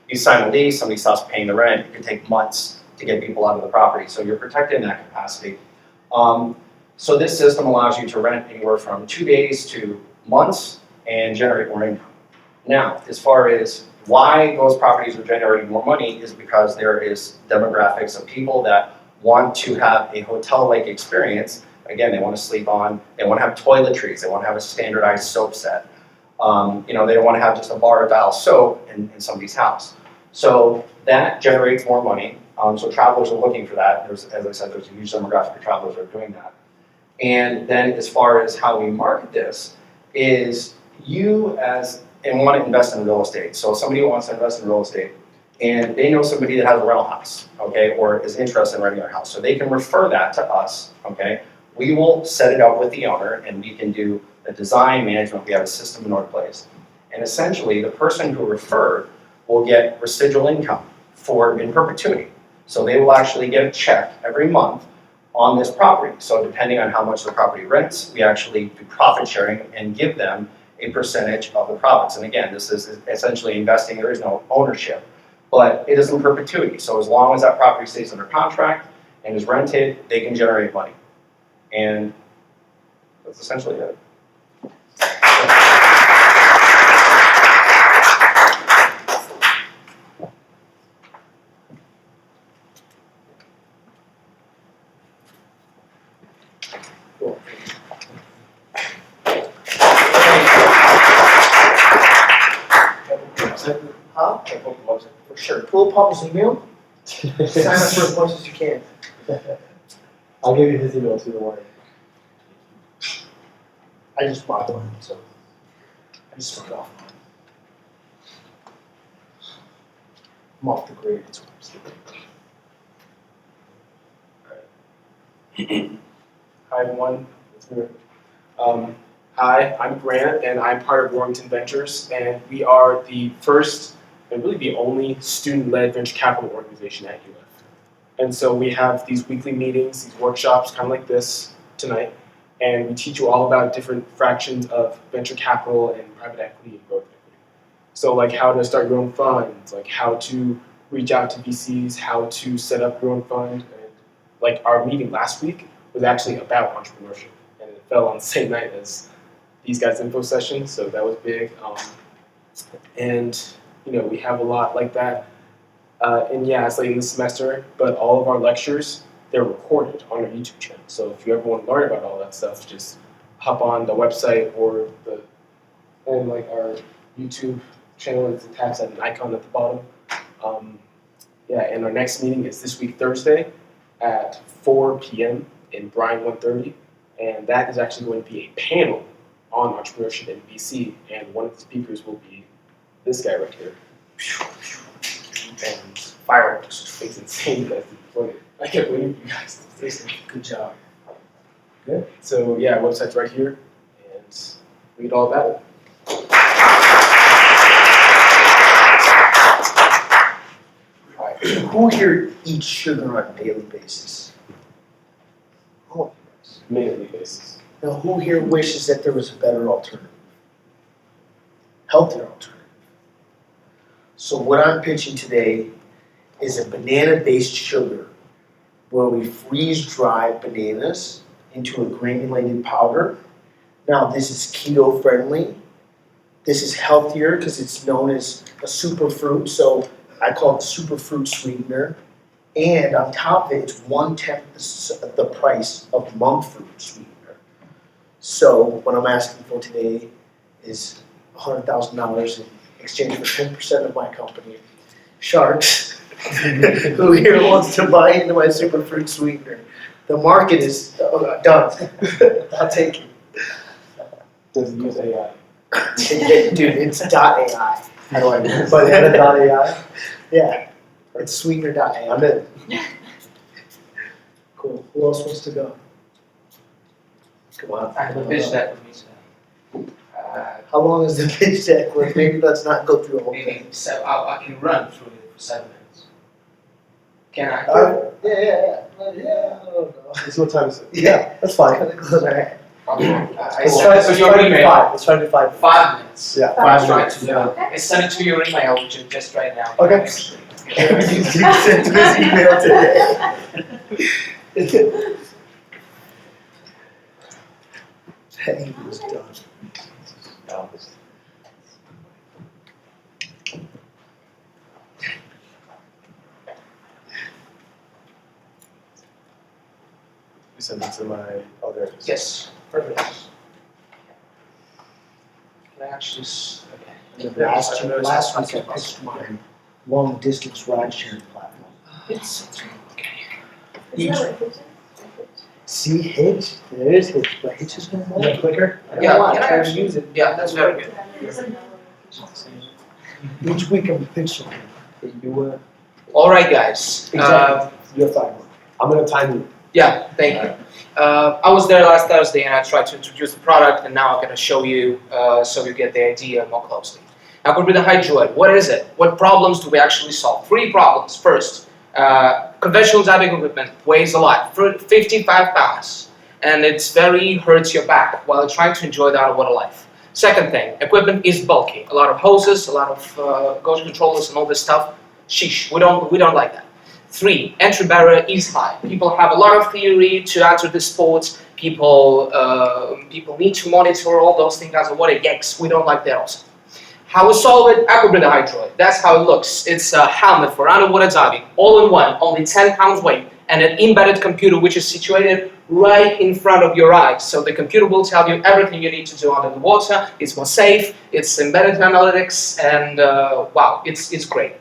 you sign a lease, somebody stops paying the rent, it can take months to get people out of the property. So you're protected in that capacity. So this system allows you to rent anywhere from 2 days to months and generate more income. Now, as far as why those properties are generating more money is because there is demographics of people that want to have a hotel-like experience. Again, they want to sleep on, they want to have toiletries, they want to have a standardized soap set. They don't want to have just a bar of dial soap in somebody's house. So that generates more money. So travelers are looking for that. As I said, there's a huge demographic of travelers that are doing that. And then as far as how we market this is you want to invest in real estate. So somebody who wants to invest in real estate and they know somebody that has a rental house, okay, or is interested in renting their house. So they can refer that to us, okay. We will set it up with the owner and we can do the design management. We have a system in our place. And essentially the person who referred will get residual income in perpetuity. So they will actually get a check every month on this property. So depending on how much the property rents, we actually do profit sharing and give them a percentage of the profits. And again, this is essentially investing. There is no ownership, but it is in perpetuity. So as long as that property stays under contract and is rented, they can generate money. And that's essentially it. Huh? For sure. Pull Pablo's email. Sign up for as much as you can. I'll give you his email too, don't worry. I just bought one, so I just took it off. I'm off the grid. That's what I'm saying. Hi everyone, it's me. Hi, I'm Grant and I'm part of Warrington Ventures, and we are the first and really the only student-led venture capital organization at UF. And so we have these weekly meetings, these workshops kind of like this tonight, and we teach you all about different fractions of venture capital and private equity and growth equity. So like how to start your own funds, like how to reach out to VCs, how to set up your own fund. And like our meeting last week was actually about entrepreneurship, and it fell on the same night as these guys' info session, so that was big. And you know, we have a lot like that. And yeah, it's late in the semester, but all of our lectures, they're recorded on our YouTube channel. So if you ever want to learn about all that stuff, just hop on the website or like our YouTube channel is attached at an icon at the bottom. Yeah, and our next meeting is this week Thursday at 4 p.m. in Bryan 130, and that is actually going to be a panel on entrepreneurship in VC, and one of the speakers will be this guy right here. And fireworks. It's insane you guys did before it. I can't believe you guys did this. Good job. Good. So yeah, website's right here, and read all about it. Alright, who here eats sugar on a daily basis? Oh, yes. Daily basis. Now, who here wishes that there was a better alternative? Healthier alternative. So what I'm pitching today is a banana-based sugar where we freeze-dry bananas into a granulated powder. Now, this is keto-friendly. This is healthier because it's known as a superfruit, so I call it superfruit sweetener. And on top of it, it's 1/10 the price of monk fruit sweetener. So what I'm asking for today is $100,000 in exchange for 10% of my company, Sharks, who here wants to buy into my superfruit sweetener. The market is done. I'll take it. Does it use AI? Dude, it's .ai. How do I do this? Banana.ai? Yeah, it's sweetener.ai. I'm in. Cool. Who else wants to go? Come on. I have a pitch deck with me today. How long is the pitch deck? Well, maybe let's not go through the whole thing. Maybe I can run through it for 7 minutes. Can I? Yeah. I don't know. Let's see what time is it? Yeah. That's fine. Kind of close our head. Let's try to do email. 5. Let's try to do 5. 5 minutes. Yeah, I'll 5 try minutes. to I send it to your email, which is just right now. Okay. You sent his email today. He was done. You send it to my other. Yes, perfect. Can I actually, okay. Last week I pitched mine. long distance ride sharing platform. Isn't that what Hitch is? See Hitch? There is Hitch, but Hitch is gonna You got a clicker? Yeah, can I actually use it? Yeah, that's very good. Which week of the picture? You All right, guys. Exactly. You have 5 more. I'm gonna time you. Yeah, thank you. I was there last Thursday and I tried to introduce the product, and now I'm going to show you so you get the idea more closely. Now, Hydroid, what is it? What problems do we actually solve? 3 problems. First, conventional diving equipment weighs a lot, 55 pounds, and it's very hurts your back while you're trying to enjoy the underwater life. Second thing, equipment is bulky. A lot of hoses, a lot of gauge controllers, and all this stuff. Sheesh, we don't like that. 3, entry barrier is high. People have a lot of theory to enter the sport. People need to monitor all those things as a water. Yikes, we don't like that also. How we solve it? Hydroid. That's how it looks. It's a helmet for underwater diving, all in one, only 10 pounds weight, and an embedded computer which is situated right in front of your eyes. So the computer will tell you everything you need to do under the water. It's more safe. It's embedded analytics, and wow, it's great.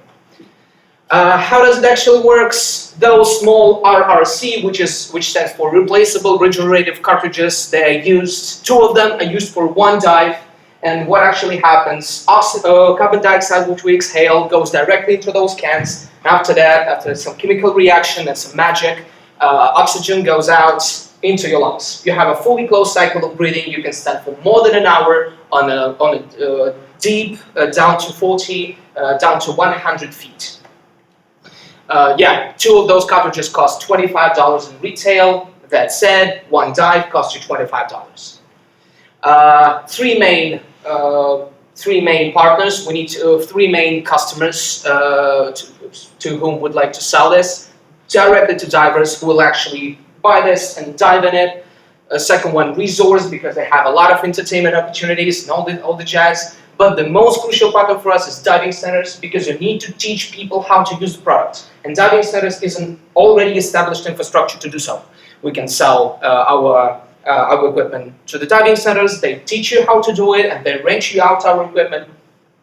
How does it actually works? Those small RRC, which stands for replaceable regenerative cartridges, they are used. 2 of them are used for one dive, and what actually happens? Carbon dioxide, which we exhale, goes directly into those cans. After that, after some chemical reaction and some magic, oxygen goes out into your lungs. You have a fully closed cycle of breathing. You can stand for more than an hour on a deep down to 40, down to 100 feet. 2 of those cartridges cost $25 in retail. That said, one dive costs you $25. 3 main partners. We need 3 main customers to whom would like to sell this directly to divers who will actually buy this and dive in it. Second one, resorts, because they have a lot of entertainment opportunities and all the jazz. But the most crucial partner for us is diving centers, because you need to teach people how to use the product. And diving centers is an already established infrastructure to do so. We can sell our equipment to the diving centers. They teach you how to do it, and they rent you out our equipment.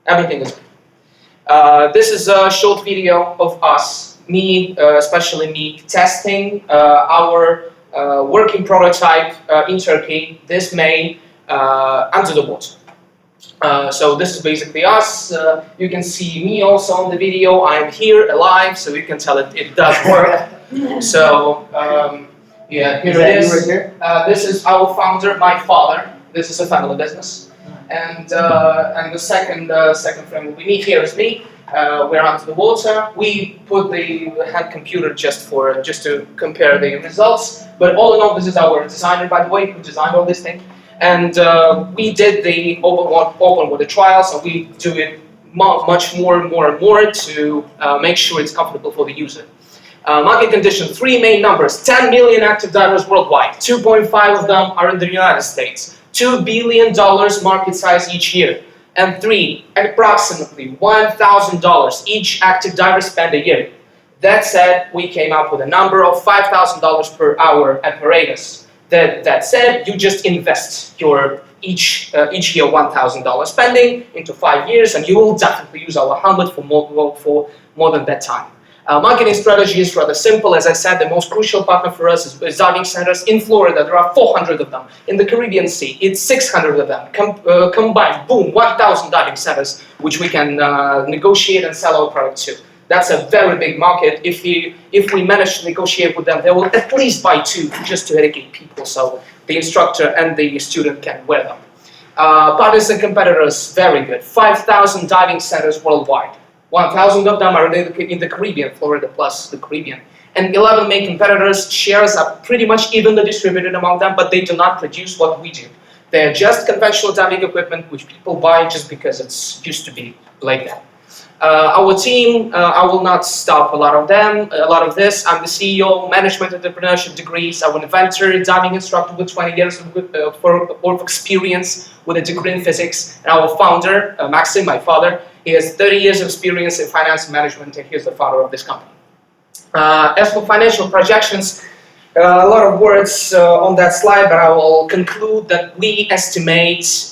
Everything is good. This is a short video of us, especially me, testing our working prototype in Turkey this May under the water. So this is basically us. You can see me also on the video. I'm here alive, so you can tell it does work. So yeah, here it is. Right here? This is our founder, my father. This is a family business, and the second friend will be me. Here is me. We're under the water. We put the hand computer just to compare the results. But all in all, this is our designer, by the way, who designed all this thing. And we did the open water trial, so we do it much more and more to make sure it's comfortable for the user. Market conditions, 3 main numbers: 10 million active divers worldwide, 2.5 of them are in the United States, $2 billion market size each year, and 3, approximately $1,000 each active diver spend a year. That said, we came up with a number of $5,000 per hour apparatus. That said, you just invest your each year $1,000 spending into 5 years, and you will definitely use our helmet for more than that time. Marketing strategy is rather simple. As I said, the most crucial partner for us is diving centers. In Florida, there are 400 of them. In the Caribbean Sea, it's 600 of them. Combined, boom, 1,000 diving centers, which we can negotiate and sell our product to. That's a very big market. If we manage to negotiate with them, they will at least buy 2 just to educate people, so the instructor and the student can wear them. Partners and competitors, very good. 5,000 diving centers worldwide. 1,000 of them are in the Caribbean, Florida plus the Caribbean. And 11 main competitors. Shares are pretty much evenly distributed among them, but they do not produce what we do. They're just conventional diving equipment which people buy just because it's used to be like that. Our team, I will not stop a lot of this. I'm the CEO, management entrepreneurship degrees. I'm an inventor, diving instructor with 20 years of experience with a degree in physics. And our founder, Maxim, my father, he has 30 years of experience in finance and management, and he's the founder of this company. As for financial projections, a lot of words on that slide, but I will conclude that we estimate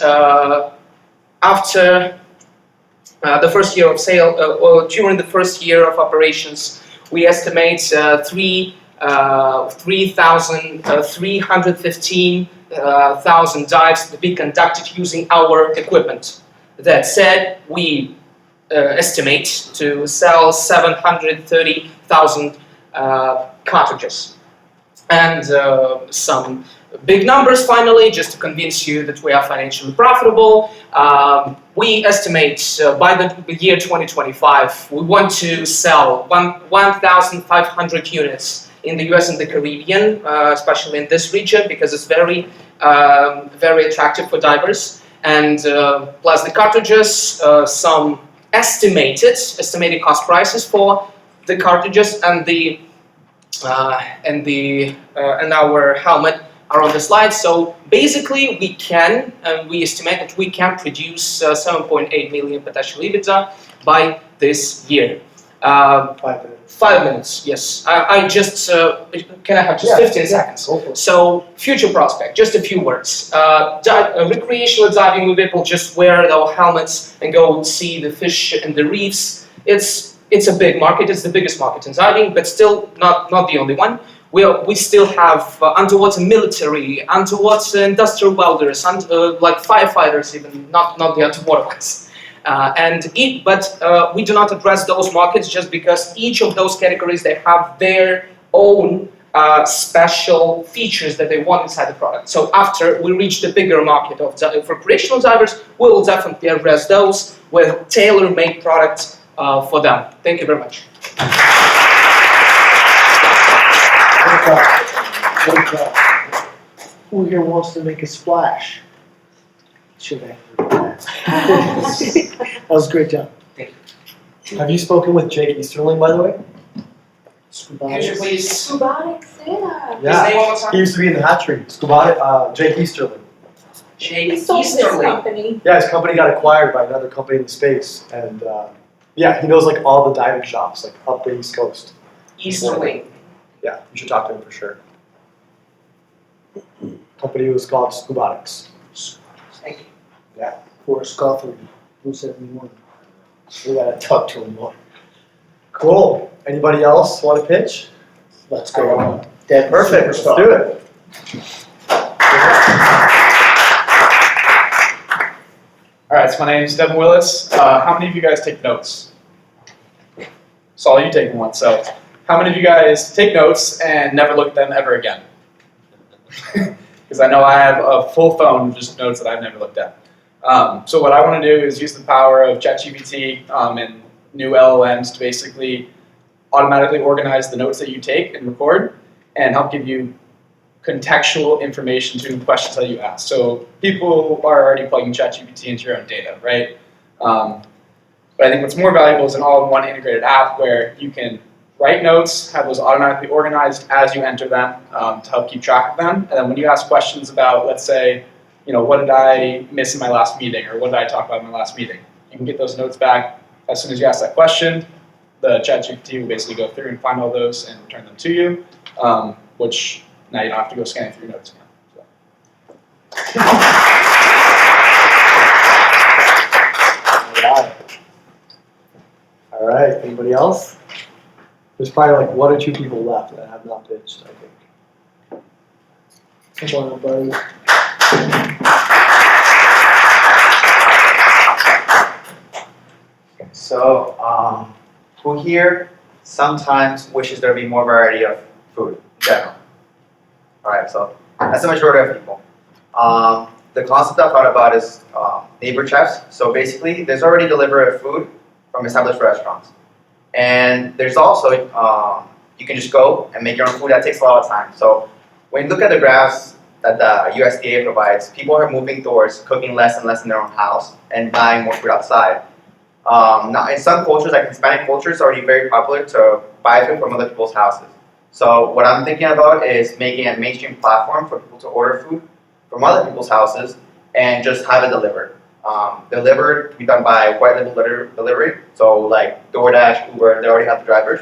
after the first year of sale, or during the first year of operations, we estimate 3,315,000 dives to be conducted using our equipment. That said, we estimate to sell 730,000 cartridges. And some big numbers finally, just to convince you that we are financially profitable. We estimate by the year 2025, we want to sell 1,500 units in the US and the Caribbean, especially in this region, because it's very, very attractive for divers. And plus the cartridges, some estimated cost prices for the cartridges and our helmet are on the slide. So basically, we estimate that we can produce 7.8 million potential EBITDA by this year. 5 minutes. 5 minutes, yes. I just, can I have just 15 seconds? Go for it. So, future prospect, just a few words. Recreational diving, we people just wear our helmets and go see the fish and the reefs. It's a big market, it's the biggest market in diving, but still not the only one. We still have underwater military, underwater industrial welders, like firefighters even, not the underwater ones. But we do not address those markets just because each of those categories, they have their own special features that they want inside the product. So after we reach the bigger market of recreational divers, we will definitely address those with tailor-made products for them. Thank you very much. Who here wants to make a splash? Should I? That was a great job. Have you spoken with Jake Easterling, by the way? Could you please Robotic Santa. his name one more He time? used to be in the hatchery. Scuba, Jake Easterling. Jake He sold his Easterling. company. Yeah, his company got acquired by another company in the space, and yeah, he knows like all the diving shops, like up the East Coast. Easterling. Yeah, you should talk to him for sure. Company was called Scubatics. Thank you. Forrest Guthrie, Blue 71. We gotta talk to him more. Cool. Anybody else want to pitch? Let's go. Dead Perfect. Let's superstar. do it. All right, so my name's Devin Willis. How many of you guys take notes? Saw you taking one. So, how many of you guys take notes and never look at them ever again? Because I know I have a full phone of just notes that I've never looked at. So what I want to do is use the power of ChatGPT and new LLMs to basically automatically organize the notes that you take and record and help give you contextual information to the questions that you ask. So people are already plugging ChatGPT into your own data, right? But I think what's more valuable is an all-in-one integrated app where you can write notes, have those automatically organized as you enter them to help keep track of them. And then when you ask questions about, let's say, what did I miss in my last meeting, or what did I talk about in my last meeting? You can get those notes back as soon as you ask that question. The ChatGPT will basically go through and find all those and return them to you, which now you don't have to go scanning through your notes again. All right. Anybody else? There's probably like 1 or 2 people left that have not pitched, I think. Come on, buddy. So, who here sometimes wishes there be more variety of food in general? Alright, so that's the majority of people. The concept I thought about is neighbor chefs. So basically, there's already delivery of food from established restaurants. And there's also, you can just go and make your own food. That takes a lot of time. So when you look at the graphs that the USDA provides, people are moving towards cooking less and less in their own house and buying more food outside. Now, in some cultures, like Hispanic culture, it's already very popular to buy food from other people's houses. So what I'm thinking about is making a mainstream platform for people to order food from other people's houses and just have it delivered. Delivered to be done by white label delivery, so like DoorDash, Uber, they already have the drivers.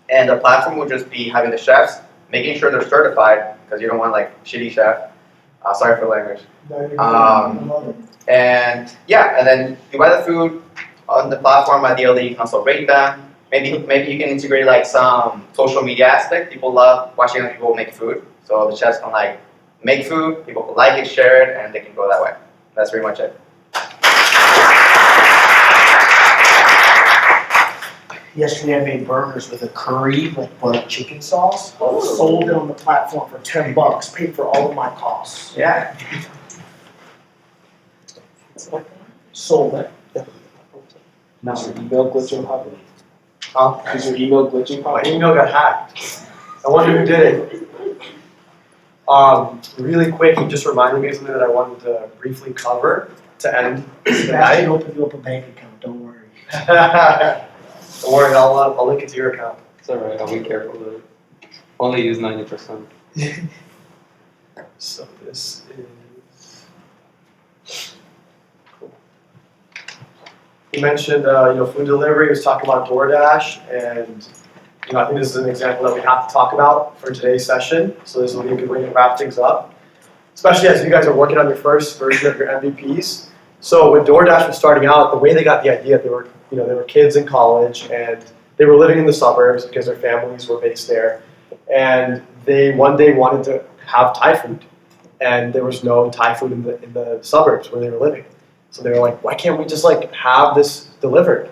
And the platform would just be having the chefs, making sure they're certified, because you don't want like shitty chef. Sorry for the language. And yeah, and then you buy the food, on the platform, ideally you can also rate them. Maybe you can integrate like some social media aspect. People love watching other people make food. So the chefs can like make food, people can like it, share it, and they can go that way. That's pretty much it. Yesterday I made burgers with a curry, like butter chicken sauce. Sold it on the platform for $10. Paid for all of my costs. Yeah. Sold it. Now, your email glitching Pablo? Huh? Is your email glitching My Pablo? email got hacked. I wonder who did it. Really quick, he just reminded me of something that I wanted to briefly cover to end the Sebastian night. opened you up a bank account, don't worry. Don't worry, I'll link it to your account. It's alright, I'll be careful with it. Only use 90%. So this is cool. You mentioned food delivery. He was talking about DoorDash, and I think this is an example that we have to talk about for today's session. So this will be a good way to wrap things up, especially as you guys are working on your first version of your MVPs. So when DoorDash was starting out, the way they got the idea, they were kids in college and they were living in the suburbs because their families were based there, and they one day wanted to have Thai food, and there was no Thai food in the suburbs where they were living. So they were like, why can't we just like have this delivered?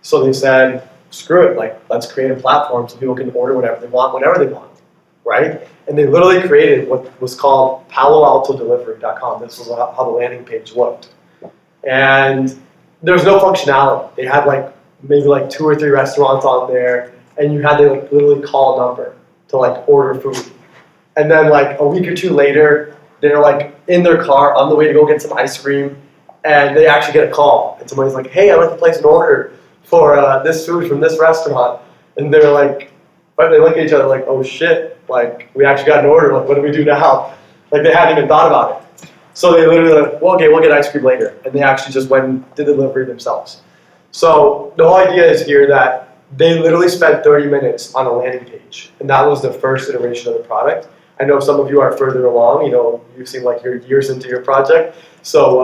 So they said, screw it, like let's create a platform so people can order whatever they want, whenever they want, right? And they literally created what was called PaloAltoDelivery.com. This was how the landing page looked. And there was no functionality. They had like maybe like 2 or 3 restaurants on there, and you had to like literally call a number to like order food. And then like a week or 2 later, they're like in their car on the way to go get some ice cream, and they actually get a call. And somebody's like, hey, I'd like to place an order for this food from this restaurant. And they're like, but they look at each other like, oh shit, like we actually got an order, like what do we do now? Like they hadn't even thought about it. So they literally like, well, okay, we'll get ice cream later. And they actually just went and did the delivery themselves. So the whole idea is here that they literally spent 30 minutes on a landing page. And that was the first iteration of the product. I know some of you are further along, you seem like you're years into your project. So,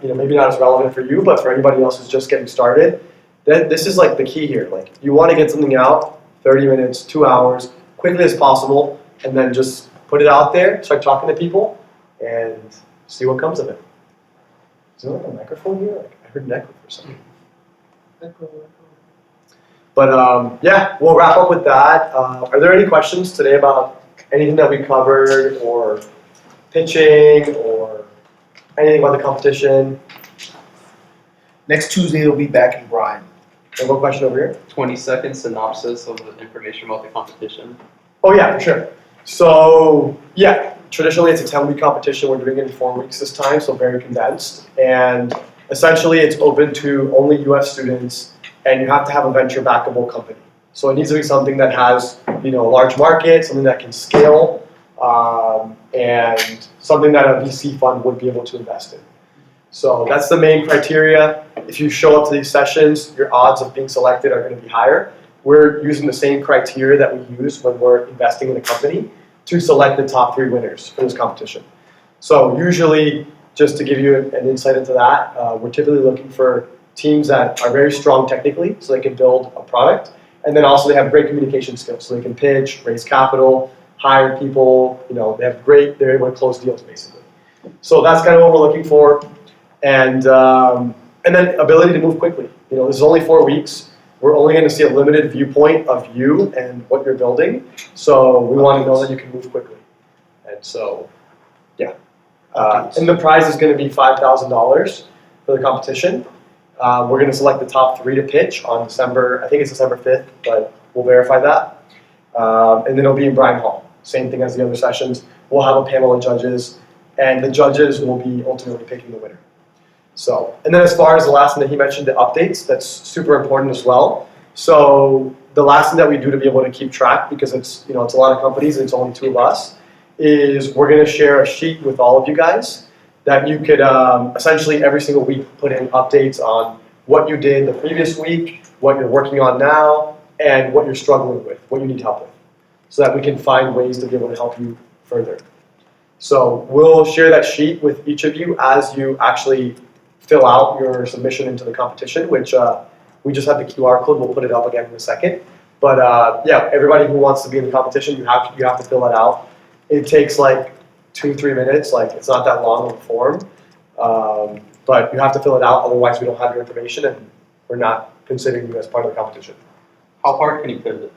maybe not as relevant for you, but for anybody else who's just getting started, this is like the key here. Like you want to get something out, 30 minutes, 2 hours, quickly as possible, and then just put it out there, start talking to people, and see what comes of it. Is there like a microphone here? Like, I heard an echo for something. But yeah, we'll wrap up with that. Are there any questions today about anything that we covered, or pitching, or anything about the competition? Next Tuesday they'll be back in Bryan. And one question over here. 20-second synopsis of the information about the competition. Oh yeah, for sure. So yeah, traditionally it's a 10-week competition. We're doing it in 4 weeks this time, so very condensed. And essentially it's open to only US students, and you have to have a venture backable company. So it needs to be something that has a large market, something that can scale, and something that a VC fund would be able to invest in. So that's the main criteria. If you show up to these sessions, your odds of being selected are going to be higher. We're using the same criteria that we use when we're investing in a company to select the top 3 winners for this competition. So usually, just to give you an insight into that, we're typically looking for teams that are very strong technically, so they can build a product, and then also they have great communication skills, so they can pitch, raise capital, hire people. They're able to close deals basically. So that's kind of what we're looking for. And then ability to move quickly. This is only 4 weeks. We're only going to see a limited viewpoint of you and what you're building. So we want to know that you can move quickly. And so, yeah. And the prize is going to be $5,000 for the competition. We're going to select the top 3 to pitch on December 5th, but we'll verify that. And then it'll be in Bryan Hall. Same thing as the other sessions. We'll have a panel of judges, and the judges will be ultimately picking the winner. So, and then as far as the last thing that he mentioned, the updates, that's super important as well. So the last thing that we do to be able to keep track, because it's a lot of companies and it's only 2 of us, is we're going to share a sheet with all of you guys that you could essentially every single week put in updates on what you did the previous week, what you're working on now, and what you're struggling with, what you need help with, so that we can find ways to be able to help you further. So we'll share that sheet with each of you as you actually fill out your submission into the competition, which we just have the QR code. We'll put it up again in a second. But yeah, everybody who wants to be in the competition, you have to fill it out. It takes like 2-3 minutes. Like it's not that long of a form, but you have to fill it out. Otherwise, we don't have your information, and we're not considering you as part of the competition. How hard can you put it?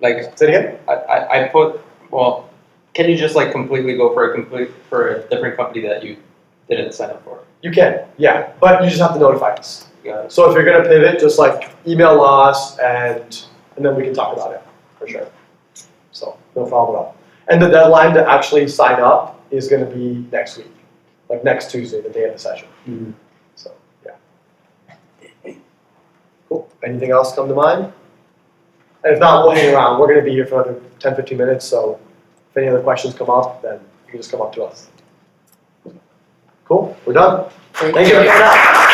Like, Say it again. I put, well, can you just like completely go for a different company that you didn't sign up for? You can, yeah, but you just have to notify us. Got it. So if you're gonna pivot, just like email us and then we can talk about it for sure. So no problem at all. And the deadline to actually sign up is gonna be next week, like next Tuesday, the day of the session. Mhm. So yeah. Cool. Anything else come to mind? And if not, we'll hang around. We're gonna be here for another 10-15 minutes. So if any other questions come up, then you can just come up to us. Cool. We're done. Thank you for coming out.